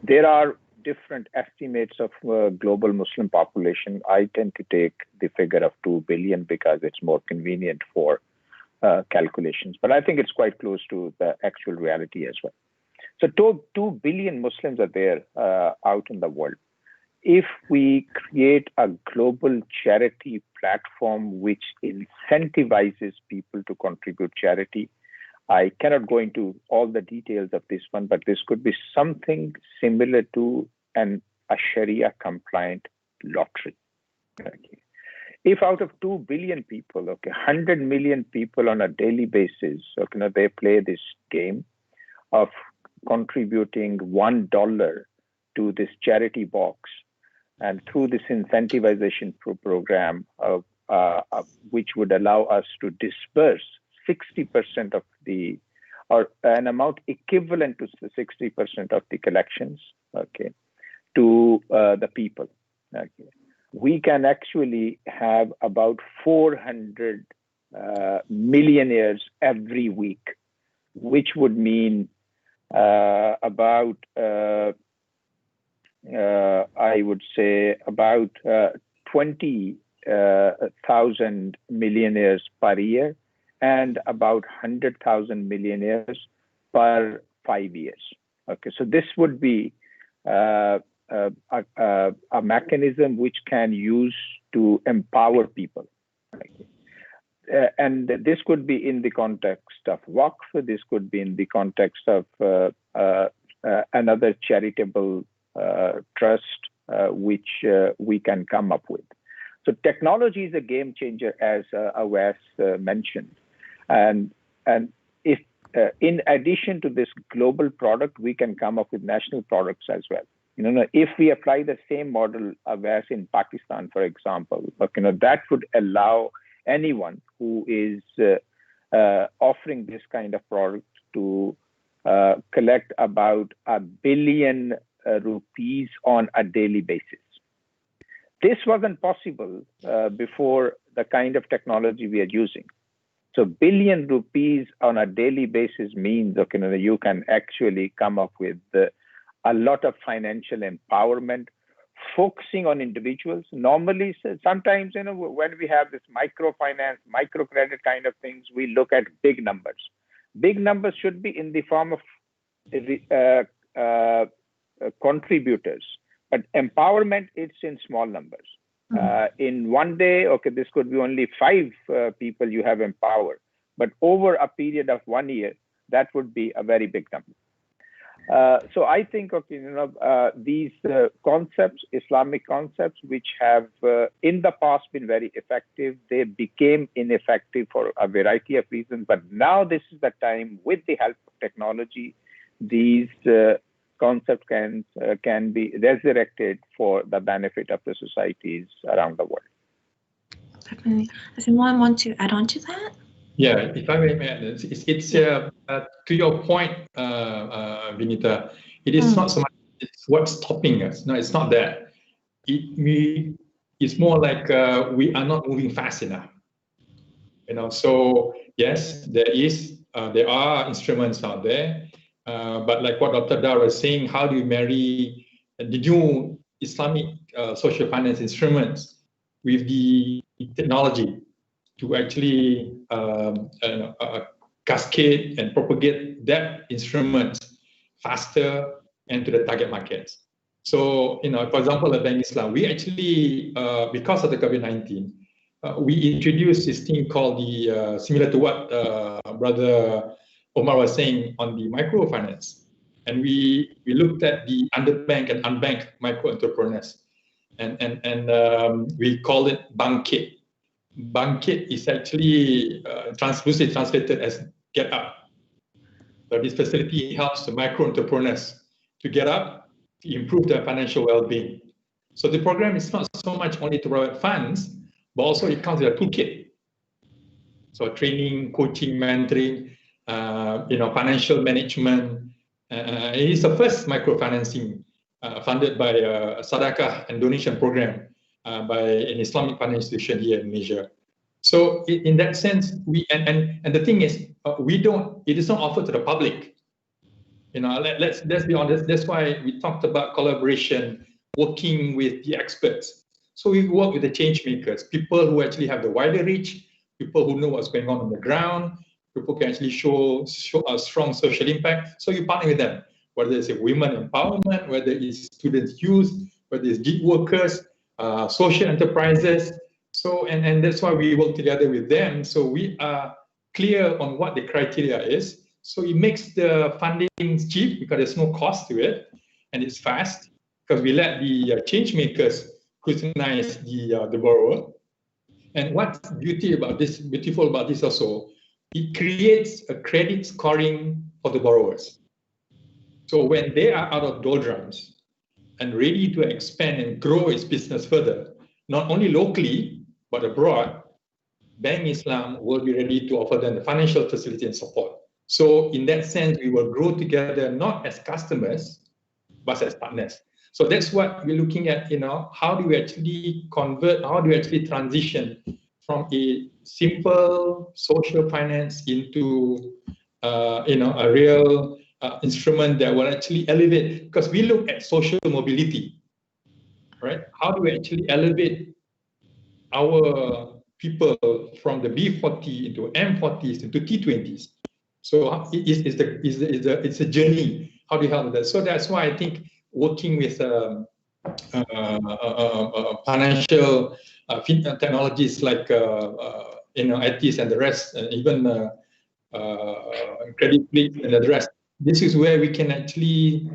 There are different estimates of global Muslim population. I tend to take the figure of 2 billion because it's more convenient for calculations, but I think it's quite close to the actual reality as well. So 2 billion Muslims are there out in the world. If we create a global charity platform which incentivizes people to contribute charity, I cannot go into all the details of this one, but this could be something similar to a Sharia compliant lottery. Okay. If out of 2 billion people, 100 million people on a daily basis, they play this game of contributing $1 to this charity box, and through this incentivization program, which would allow us to disperse 60% of or an amount equivalent to 60% of the collections, to the people. Okay. We can actually have about 400 millionaires every week, which would mean about, I would say, about 20,000 millionaires per year, and about 100,000 millionaires per 5 years. Okay, so this would be a mechanism which can use to empower people. Okay. And this could be in the context of Waqf, this could be in the context of another charitable trust which we can come up with. So technology is a game changer, as Awais mentioned. And if in addition to this global product, we can come up with national products as well. If we apply the same model Awais in Pakistan, for example, that would allow anyone who is offering this kind of product to collect about 1 billion rupees on a daily basis. This wasn't possible before the kind of technology we are using. So 1 billion rupees on a daily basis means you can actually come up with a lot of financial empowerment, focusing on individuals. Normally, sometimes, when we have this microfinance, microcredit kind of things, we look at big numbers. Big numbers should be in the form of contributors, but empowerment, it's in small numbers. In one day, this could be only 5 people you have empowered, but over a period of 1 year, that would be a very big number. So I think these concepts, Islamic concepts, which have in the past been very effective, they became ineffective for a variety of reasons. But now this is the time, with the help of technology, these concepts can be resurrected for the benefit of the societies around the world. Definitely. Does anyone want to add on to that? Yeah, if I may add, it's to your point, Vinita, it is not so much it's what's stopping us. No, it's not that. It's more like we are not moving fast enough. So yes, there are instruments out there, but like what Dr. Dar was saying, how do you marry the new Islamic social finance instruments with the technology to actually cascade and propagate that instrument faster and to the target markets. So, for example, at Bank Islam, we actually, because of the COVID-19, we introduced this thing called the, similar to what Brother Omar was saying on the microfinance. And we looked at the underbanked and unbanked micro entrepreneurs. And we call it Bangkit. Bangkit is actually loosely translated as get up. So this facility helps the micro entrepreneurs to get up, to improve their financial well-being. So the program is not so much only to provide funds, but also it comes with a toolkit. So training, coaching, mentoring, financial management. It is the first microfinancing funded by a Sadaqah and donation program by an Islamic financial institution here in Malaysia. So in that sense, and the thing is, it is not offered to the public. Let's be honest. That's why we talked about collaboration, working with the experts. So we work with the change makers, people who actually have the wider reach, people who know what's going on the ground, people can actually show a strong social impact. So you partner with them, whether it's women empowerment, whether it's students' youth, whether it's gig workers, social enterprises. So, and that's why we work together with them. So we are clear on what the criteria is. So it makes the funding cheap because there's no cost to it, and it's fast because we let the change makers scrutinize the borrower. And what's beautiful about this also, it creates a credit scoring for the borrowers. So when they are out of doldrums and ready to expand and grow its business further, not only locally, but abroad, Bank Islam will be ready to offer them the financial facility and support. So in that sense, we will grow together, not as customers, but as partners. So that's what we're looking at, how do we actually convert, how do we actually transition from a simple social finance into, a real instrument that will actually elevate, because we look at social mobility, right? How do we actually elevate our people from the B40 into M40s into T20s? So it's a journey. How do you help with that? So that's why I think working with financial technologies like ITs and the rest, even credit fleet and the rest. This is where we can actually,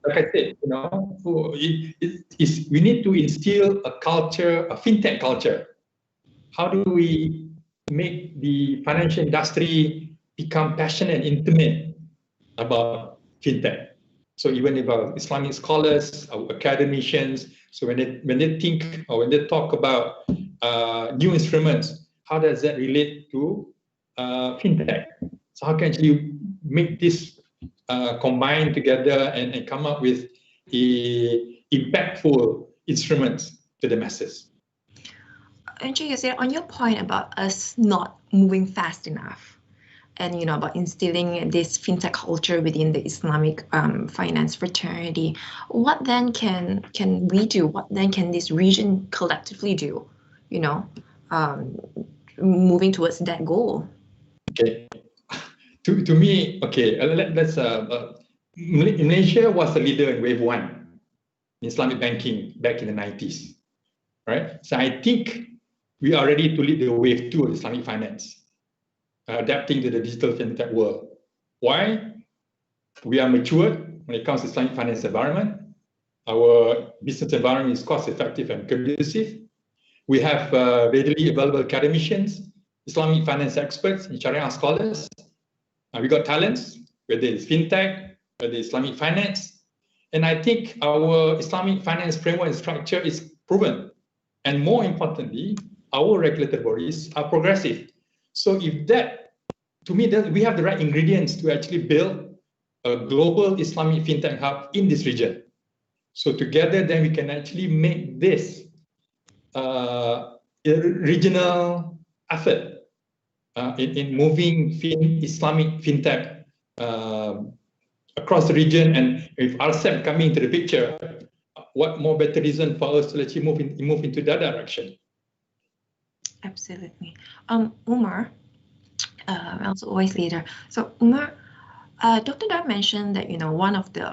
like I said, we need to instill a culture, a fintech culture. How do we make the financial industry become passionate and intimate about fintech? So even about Islamic scholars, our academicians, so when they think or when they talk about new instruments, how does that relate to fintech? So how can you make this combine together and come up with impactful instruments to the masses? Andrew, you said on your point about us not moving fast enough, and about instilling this fintech culture within the Islamic finance fraternity, what then can we do? What then can this region collectively do? Moving towards that goal. Okay, to me, okay, let's. Malaysia was the leader in Wave 1 in Islamic banking back in the 90s, right? So I think we are ready to lead the Wave 2 of Islamic finance. Adapting to the digital fintech world. Why? We are matured when it comes to Islamic finance environment. Our business environment is cost-effective and conducive. We have readily available academicians, Islamic finance experts, and Sharia scholars. We got talents, whether it's fintech, whether it's Islamic finance. And I think our Islamic finance framework and structure is proven. And more importantly, our regulatory bodies are progressive. So if that, to me, that we have the right ingredients to actually build a global Islamic fintech hub in this region. So together, then we can actually make this a regional effort in moving Islamic fintech across the region. And if RCEP coming into the picture, what more better reason for us to actually move into that direction? Absolutely. Umar, also always leader. So Umar, Dr. Dar mentioned that one of the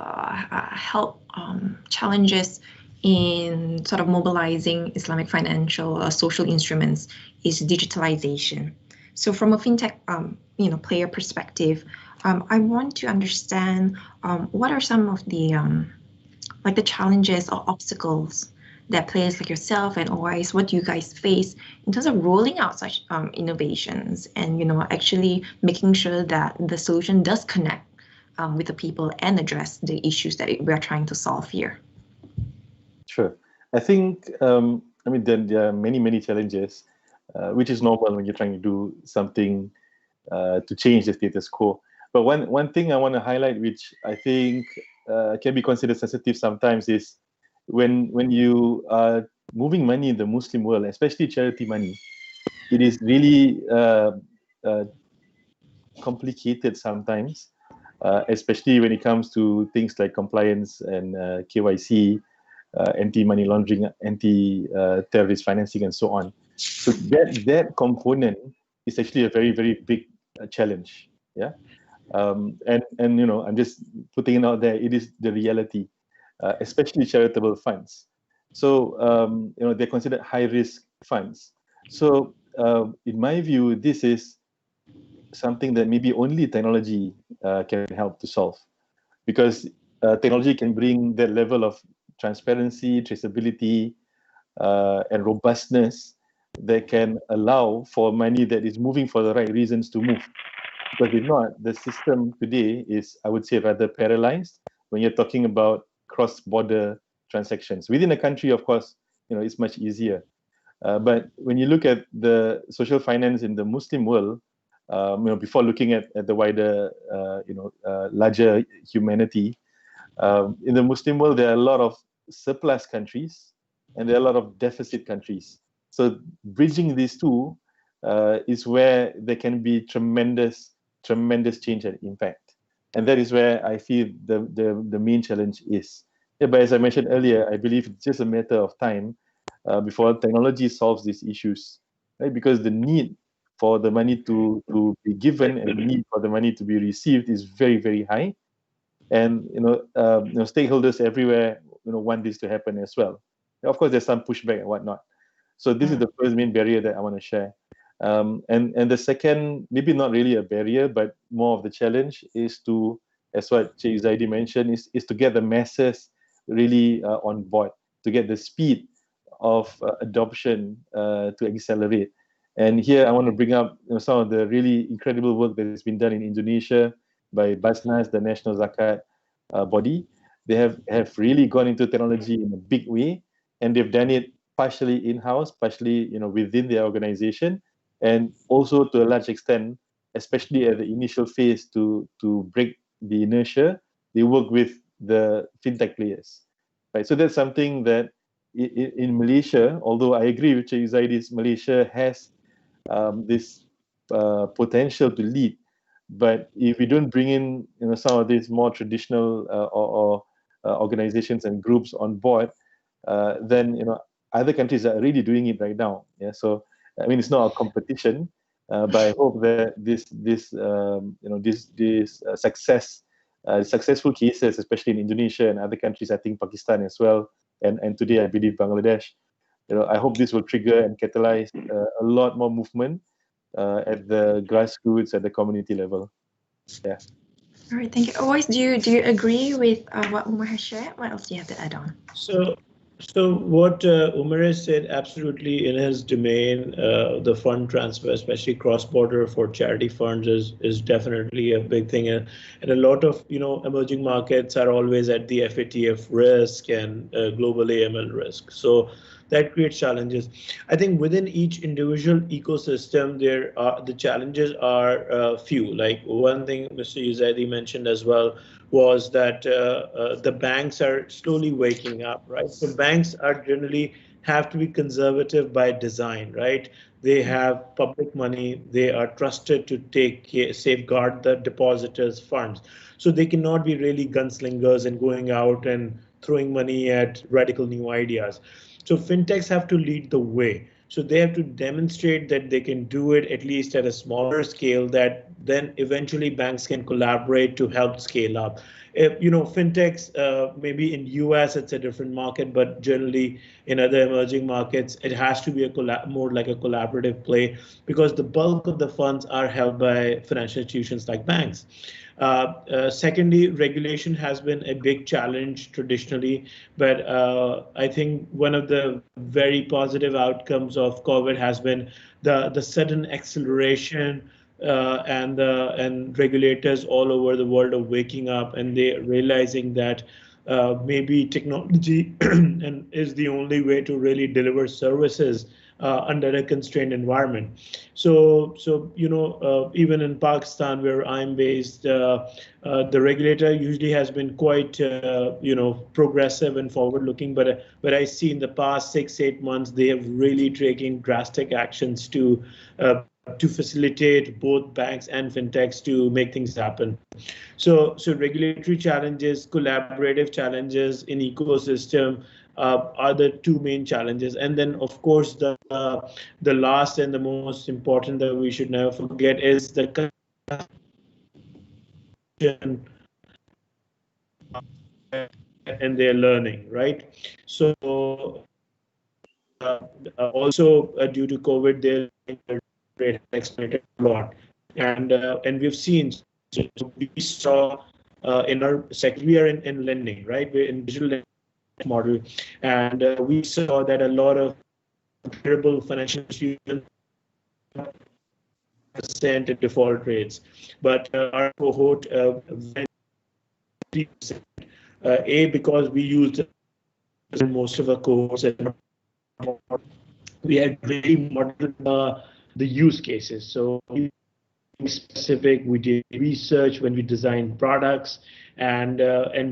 help challenges in sort of mobilizing Islamic financial social instruments is digitalization. So from a fintech player perspective, I want to understand what are some of the like the challenges or obstacles that players like yourself and OIs, what do you guys face in terms of rolling out such innovations and actually making sure that the solution does connect with the people and address the issues that we are trying to solve here? Sure. I think, there are many challenges, which is normal when you're trying to do something to change the status quo. But one thing I want to highlight, which I think can be considered sensitive sometimes, is when you are moving money in the Muslim world, especially charity money, it is really complicated sometimes, especially when it comes to things like compliance and KYC, anti-money laundering, anti-terrorist financing, and so on. So that component is actually a very big challenge. Yeah. And I'm just putting it out there. It is the reality, especially charitable funds. So they're considered high-risk funds. So in my view, this is something that maybe only technology can help to solve, because technology can bring that level of transparency, traceability, and robustness that can allow for money that is moving for the right reasons to move. Because if not, the system today is, I would say, rather paralyzed when you're talking about cross-border transactions. Within a country, of course, it's much easier. But when you look at the social finance in the Muslim world, before looking at the wider, larger humanity, in the Muslim world, there are a lot of surplus countries and there are a lot of deficit countries. So bridging these two is where there can be tremendous change and impact. And that is where I feel the main challenge is. Yeah, but as I mentioned earlier, I believe it's just a matter of time before technology solves these issues, right? Because the need for the money to be given and the need for the money to be received is very high. And stakeholders everywhere want this to happen as well. Of course, there's some pushback and whatnot. So this is the first main barrier that I want to share. And the second, maybe not really a barrier, but more of the challenge is to, as what Cik Zaidi mentioned, is to get the masses really on board, to get the speed of adoption to accelerate. And here I want to bring up some of the really incredible work that has been done in Indonesia by Basnas, the National Zakat body. They have really gone into technology in a big way, and they've done it partially in-house, partially within their organization, and also to a large extent, especially at the initial phase to break the inertia, they work with the fintech players, right? So that's something that in Malaysia, although I agree with Cik Zaidi's, Malaysia has this potential to lead, but if we don't bring in some of these more traditional or organizations and groups on board, then other countries are already doing it right now. Yeah, so I mean it's not a competition, but I hope that this successful cases, especially in Indonesia and other countries, I think Pakistan as well, and today I believe Bangladesh, I hope this will trigger and catalyze a lot more movement at the grassroots, at the community level. Yeah. All right, thank you. Always, do you agree with what Umar has shared? What else do you have to add on? So what Umar has said, absolutely in his domain, the fund transfer, especially cross-border for charity funds, is definitely a big thing, and a lot of emerging markets are always at the FATF risk and global AML risk. So that creates challenges. I think within each individual ecosystem, the challenges are few. Like one thing Mr. Yuzaidi mentioned as well was that the banks are slowly waking up, right? So banks are generally have to be conservative by design, right? They have public money. They are trusted to safeguard the depositors' funds. So they cannot be really gunslingers and going out and throwing money at radical new ideas. So fintechs have to lead the way. So they have to demonstrate that they can do it at least at a smaller scale, that then eventually banks can collaborate to help scale up. Fintechs, maybe in US it's a different market, but generally in other emerging markets, it has to be more like a collaborative play, because the bulk of the funds are held by financial institutions like banks. Secondly, regulation has been a big challenge traditionally, but I think one of the very positive outcomes of COVID has been the sudden acceleration, and regulators all over the world are waking up and they're realizing that maybe technology and is the only way to really deliver services under a constrained environment. So even in Pakistan, where I'm based, the regulator usually has been quite progressive and forward-looking. But I see in the past 6-8 months they have really taken drastic actions to facilitate both banks and fintechs to make things happen. So regulatory challenges, collaborative challenges in ecosystem are the two main challenges. And then, of course, the last and the most important that we should never forget is the and their learning, right? So also due to COVID, their rate has expanded a lot, and we've seen. So we saw in our sector, we are in lending, right? We're in digital lending model, and we saw that a lot of comparable financial institutions percent in default rates, but our cohort went 3%. Because we used most of our cohorts, and we had really modeled the use cases. So specific, we did research when we designed products, and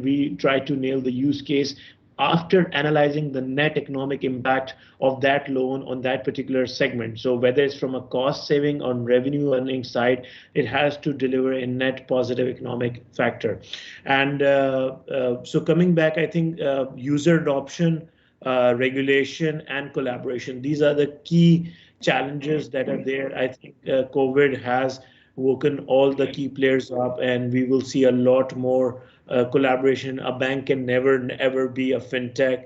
we tried to nail the use case after analyzing the net economic impact of that loan on that particular segment. So whether it's from a cost saving on revenue earning side, it has to deliver a net positive economic factor. And so coming back, I think user adoption, regulation, and collaboration, these are the key challenges that are there. I think COVID has woken all the key players up, and we will see a lot more collaboration. A bank can never ever be a fintech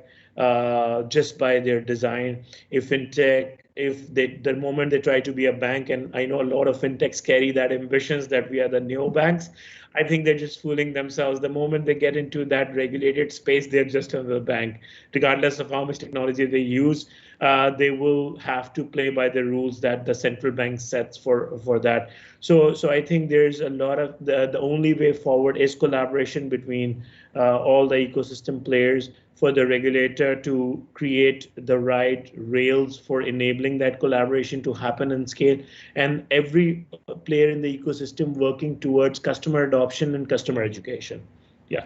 just by their design. The moment they try to be a bank, and I know a lot of fintechs carry that ambitions that we are the neobanks, I think they're just fooling themselves. The moment they get into that regulated space, they're just another bank. Regardless of how much technology they use, they will have to play by the rules that the central bank sets for that. So I think there's a lot of the only way forward is collaboration between all the ecosystem players, for the regulator to create the right rails for enabling that collaboration to happen and scale, and every player in the ecosystem working towards customer adoption and customer education. Yeah.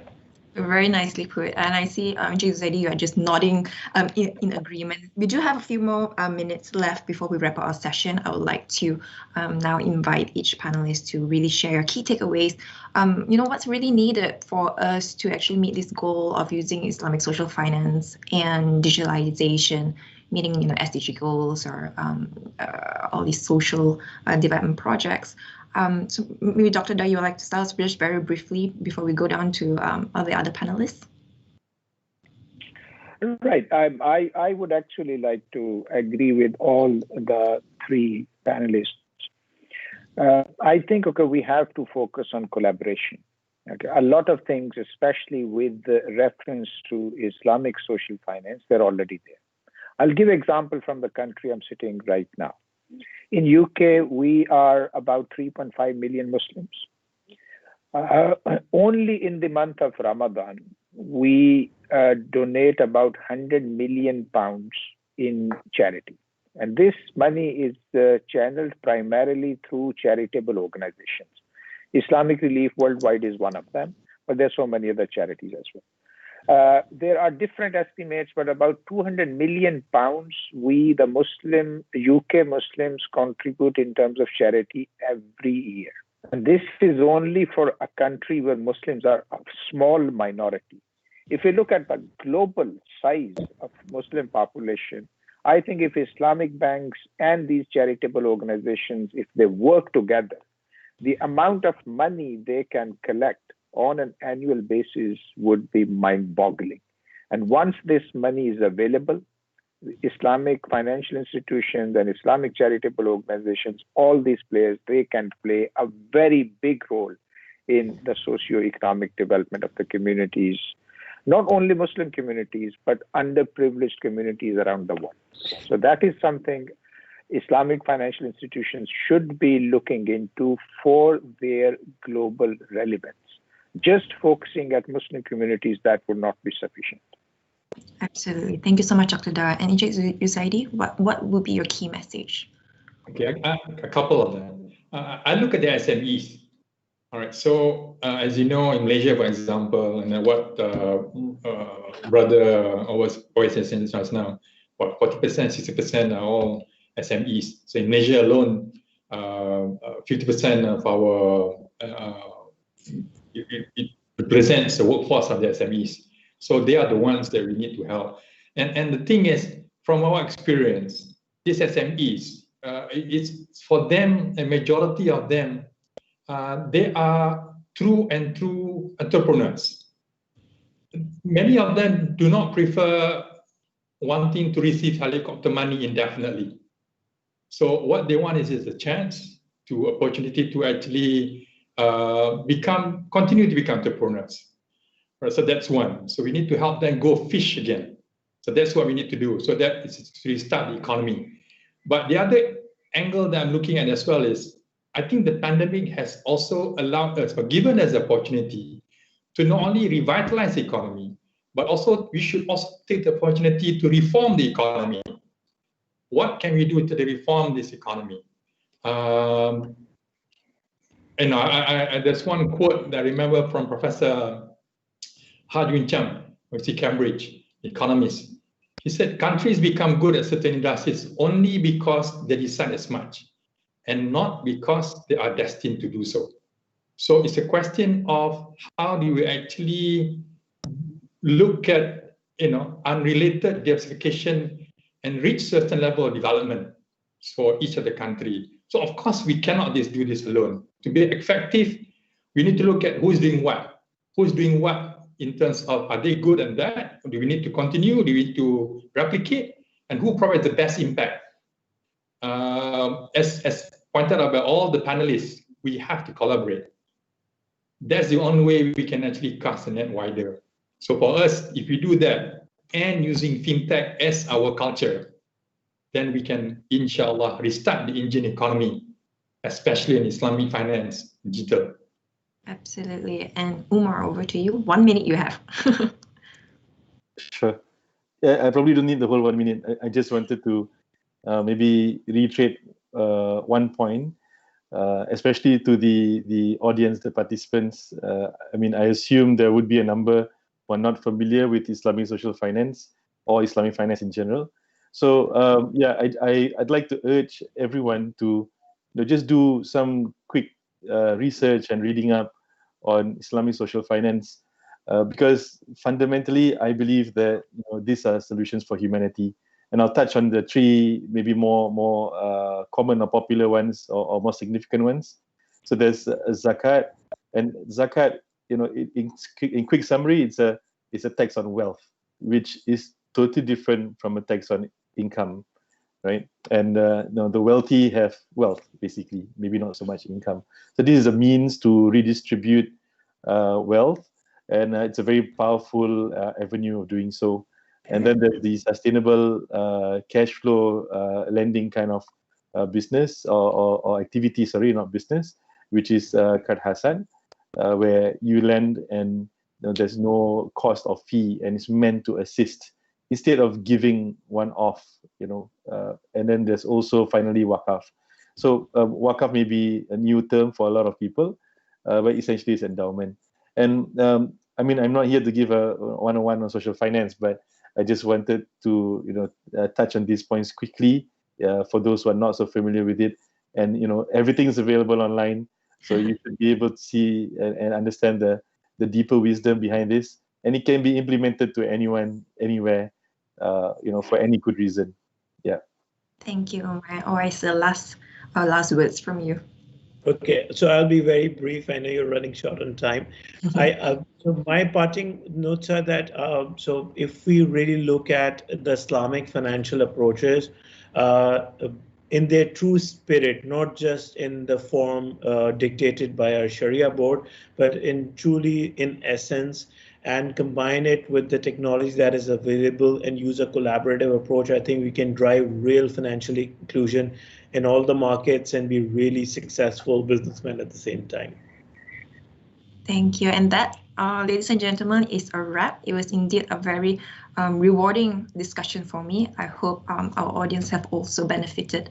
Very nicely put. And I see, Zaidi, you are just nodding in agreement. We do have a few more minutes left before we wrap up our session. I would like to now invite each panelist to really share your key takeaways. What's really needed for us to actually meet this goal of using Islamic social finance and digitalization, meeting SDG goals or all these social development projects. So maybe Dr. Da, you would like to start just very briefly before we go down to the other panelists? Right. I would actually like to agree with all the three panelists. I think, we have to focus on collaboration. Okay, a lot of things, especially with the reference to Islamic social finance, they're already there. I'll give an example from the country I'm sitting right now. In UK, we are about 3.5 million Muslims. Only in the month of Ramadan, we donate about 100 million pounds in charity. And this money is channeled primarily through charitable organizations. Islamic Relief Worldwide is one of them, but there's so many other charities as well. There are different estimates, but about 200 million pounds we, the UK Muslims, contribute in terms of charity every year. And this is only for a country where Muslims are a small minority. If you look at the global size of Muslim population, I think if Islamic banks and these charitable organizations, if they work together, the amount of money they can collect on an annual basis would be mind-boggling. And once this money is available, Islamic financial institutions and Islamic charitable organizations, all these players, they can play a very big role in the socio-economic development of the communities, not only Muslim communities, but underprivileged communities around the world. So that is something Islamic financial institutions should be looking into for their global relevance. Just focusing at Muslim communities, that would not be sufficient. Absolutely. Thank you so much, Dr. Dar. And Usaidi, what would be your key message? Okay, a couple of them. I look at the SMEs. All right, so as you know, in Malaysia, for example, and what brother always saying just now, what 40%, 60% are all SMEs. So in Malaysia alone, 50% of our it represents the workforce of the SMEs. So they are the ones that we need to help. And the thing is, from our experience, these SMEs, it's for them, a majority of them, they are true and true entrepreneurs. Many of them do not prefer wanting to receive helicopter money indefinitely. So what they want is a chance to opportunity to actually continue to become entrepreneurs. Right, so that's one. So we need to help them go fish again. So that's what we need to do. So that is to restart the economy. But the other angle that I'm looking at as well is, I think the pandemic has also allowed us, or given us the opportunity to not only revitalize the economy, but also we should also take the opportunity to reform the economy. What can we do to reform this economy? There's one quote that I remember from Professor Ha Jun Chang, of Cambridge, economist. He said, countries become good at certain industries only because they decide as much, and not because they are destined to do so. So it's a question of how do we actually look at, unrelated diversification and reach certain level of development for each of the country. So of course we cannot just do this alone. To be effective, we need to look at who's doing what in terms of, are they good and bad? Do we need to continue? Do we need to replicate? And who provides the best impact? As pointed out by all the panelists, we have to collaborate. That's the only way we can actually cast the net wider. So for us, if we do that and using fintech as our culture, then we can, inshallah, restart the Indian economy, especially in Islamic finance, digital. Absolutely. And Umar, over to you. 1 minute you have. Sure. Yeah, I probably don't need the whole 1 minute. I just wanted to maybe reiterate one point, especially to the audience, the participants. I assume there would be a number who are not familiar with Islamic social finance or Islamic finance in general. So I'd like to urge everyone to just do some quick research and reading up on Islamic social finance, because fundamentally I believe that these are solutions for humanity. And I'll touch on the three maybe more common or popular ones, or more significant ones. So there's zakat, and zakat, in quick summary, it's a tax on wealth, which is totally different from a tax on income, right? And the wealthy have wealth, basically, maybe not so much income. So this is a means to redistribute wealth, and it's a very powerful avenue of doing so. And then there's the sustainable cash flow lending kind of business or activity, sorry, not business, which is Qard Hasan, where you lend and there's no cost or fee, and it's meant to assist instead of giving one off, and then there's also finally Waqaf. So Waqaf may be a new term for a lot of people, but essentially it's endowment. And I'm not here to give a one-on-one on social finance, but I just wanted to, touch on these points quickly for those who are not so familiar with it. And, everything is available online, so you should be able to see and understand the deeper wisdom behind this. And it can be implemented to anyone, anywhere, for any good reason. Yeah. Thank you, Umar. Or I say last words from you. Okay, so I'll be very brief. I know you're running short on time. So my parting notes are that so if we really look at the Islamic financial approaches in their true spirit, not just in the form dictated by our Sharia board, but in truly in essence, and combine it with the technology that is available and use a collaborative approach, I think we can drive real financial inclusion in all the markets and be really successful businessmen at the same time. Thank you. And that, ladies and gentlemen, is a wrap. It was indeed a very rewarding discussion for me. I hope our audience have also benefited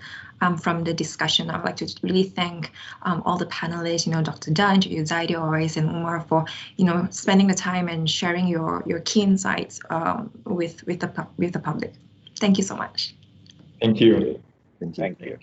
from the discussion. I'd like to really thank all the panelists, Dr. Dunn, Zaidi, Orais, and Umar for, spending the time and sharing your key insights with the public. Thank you so much. Thank you. Thank you. Thank you.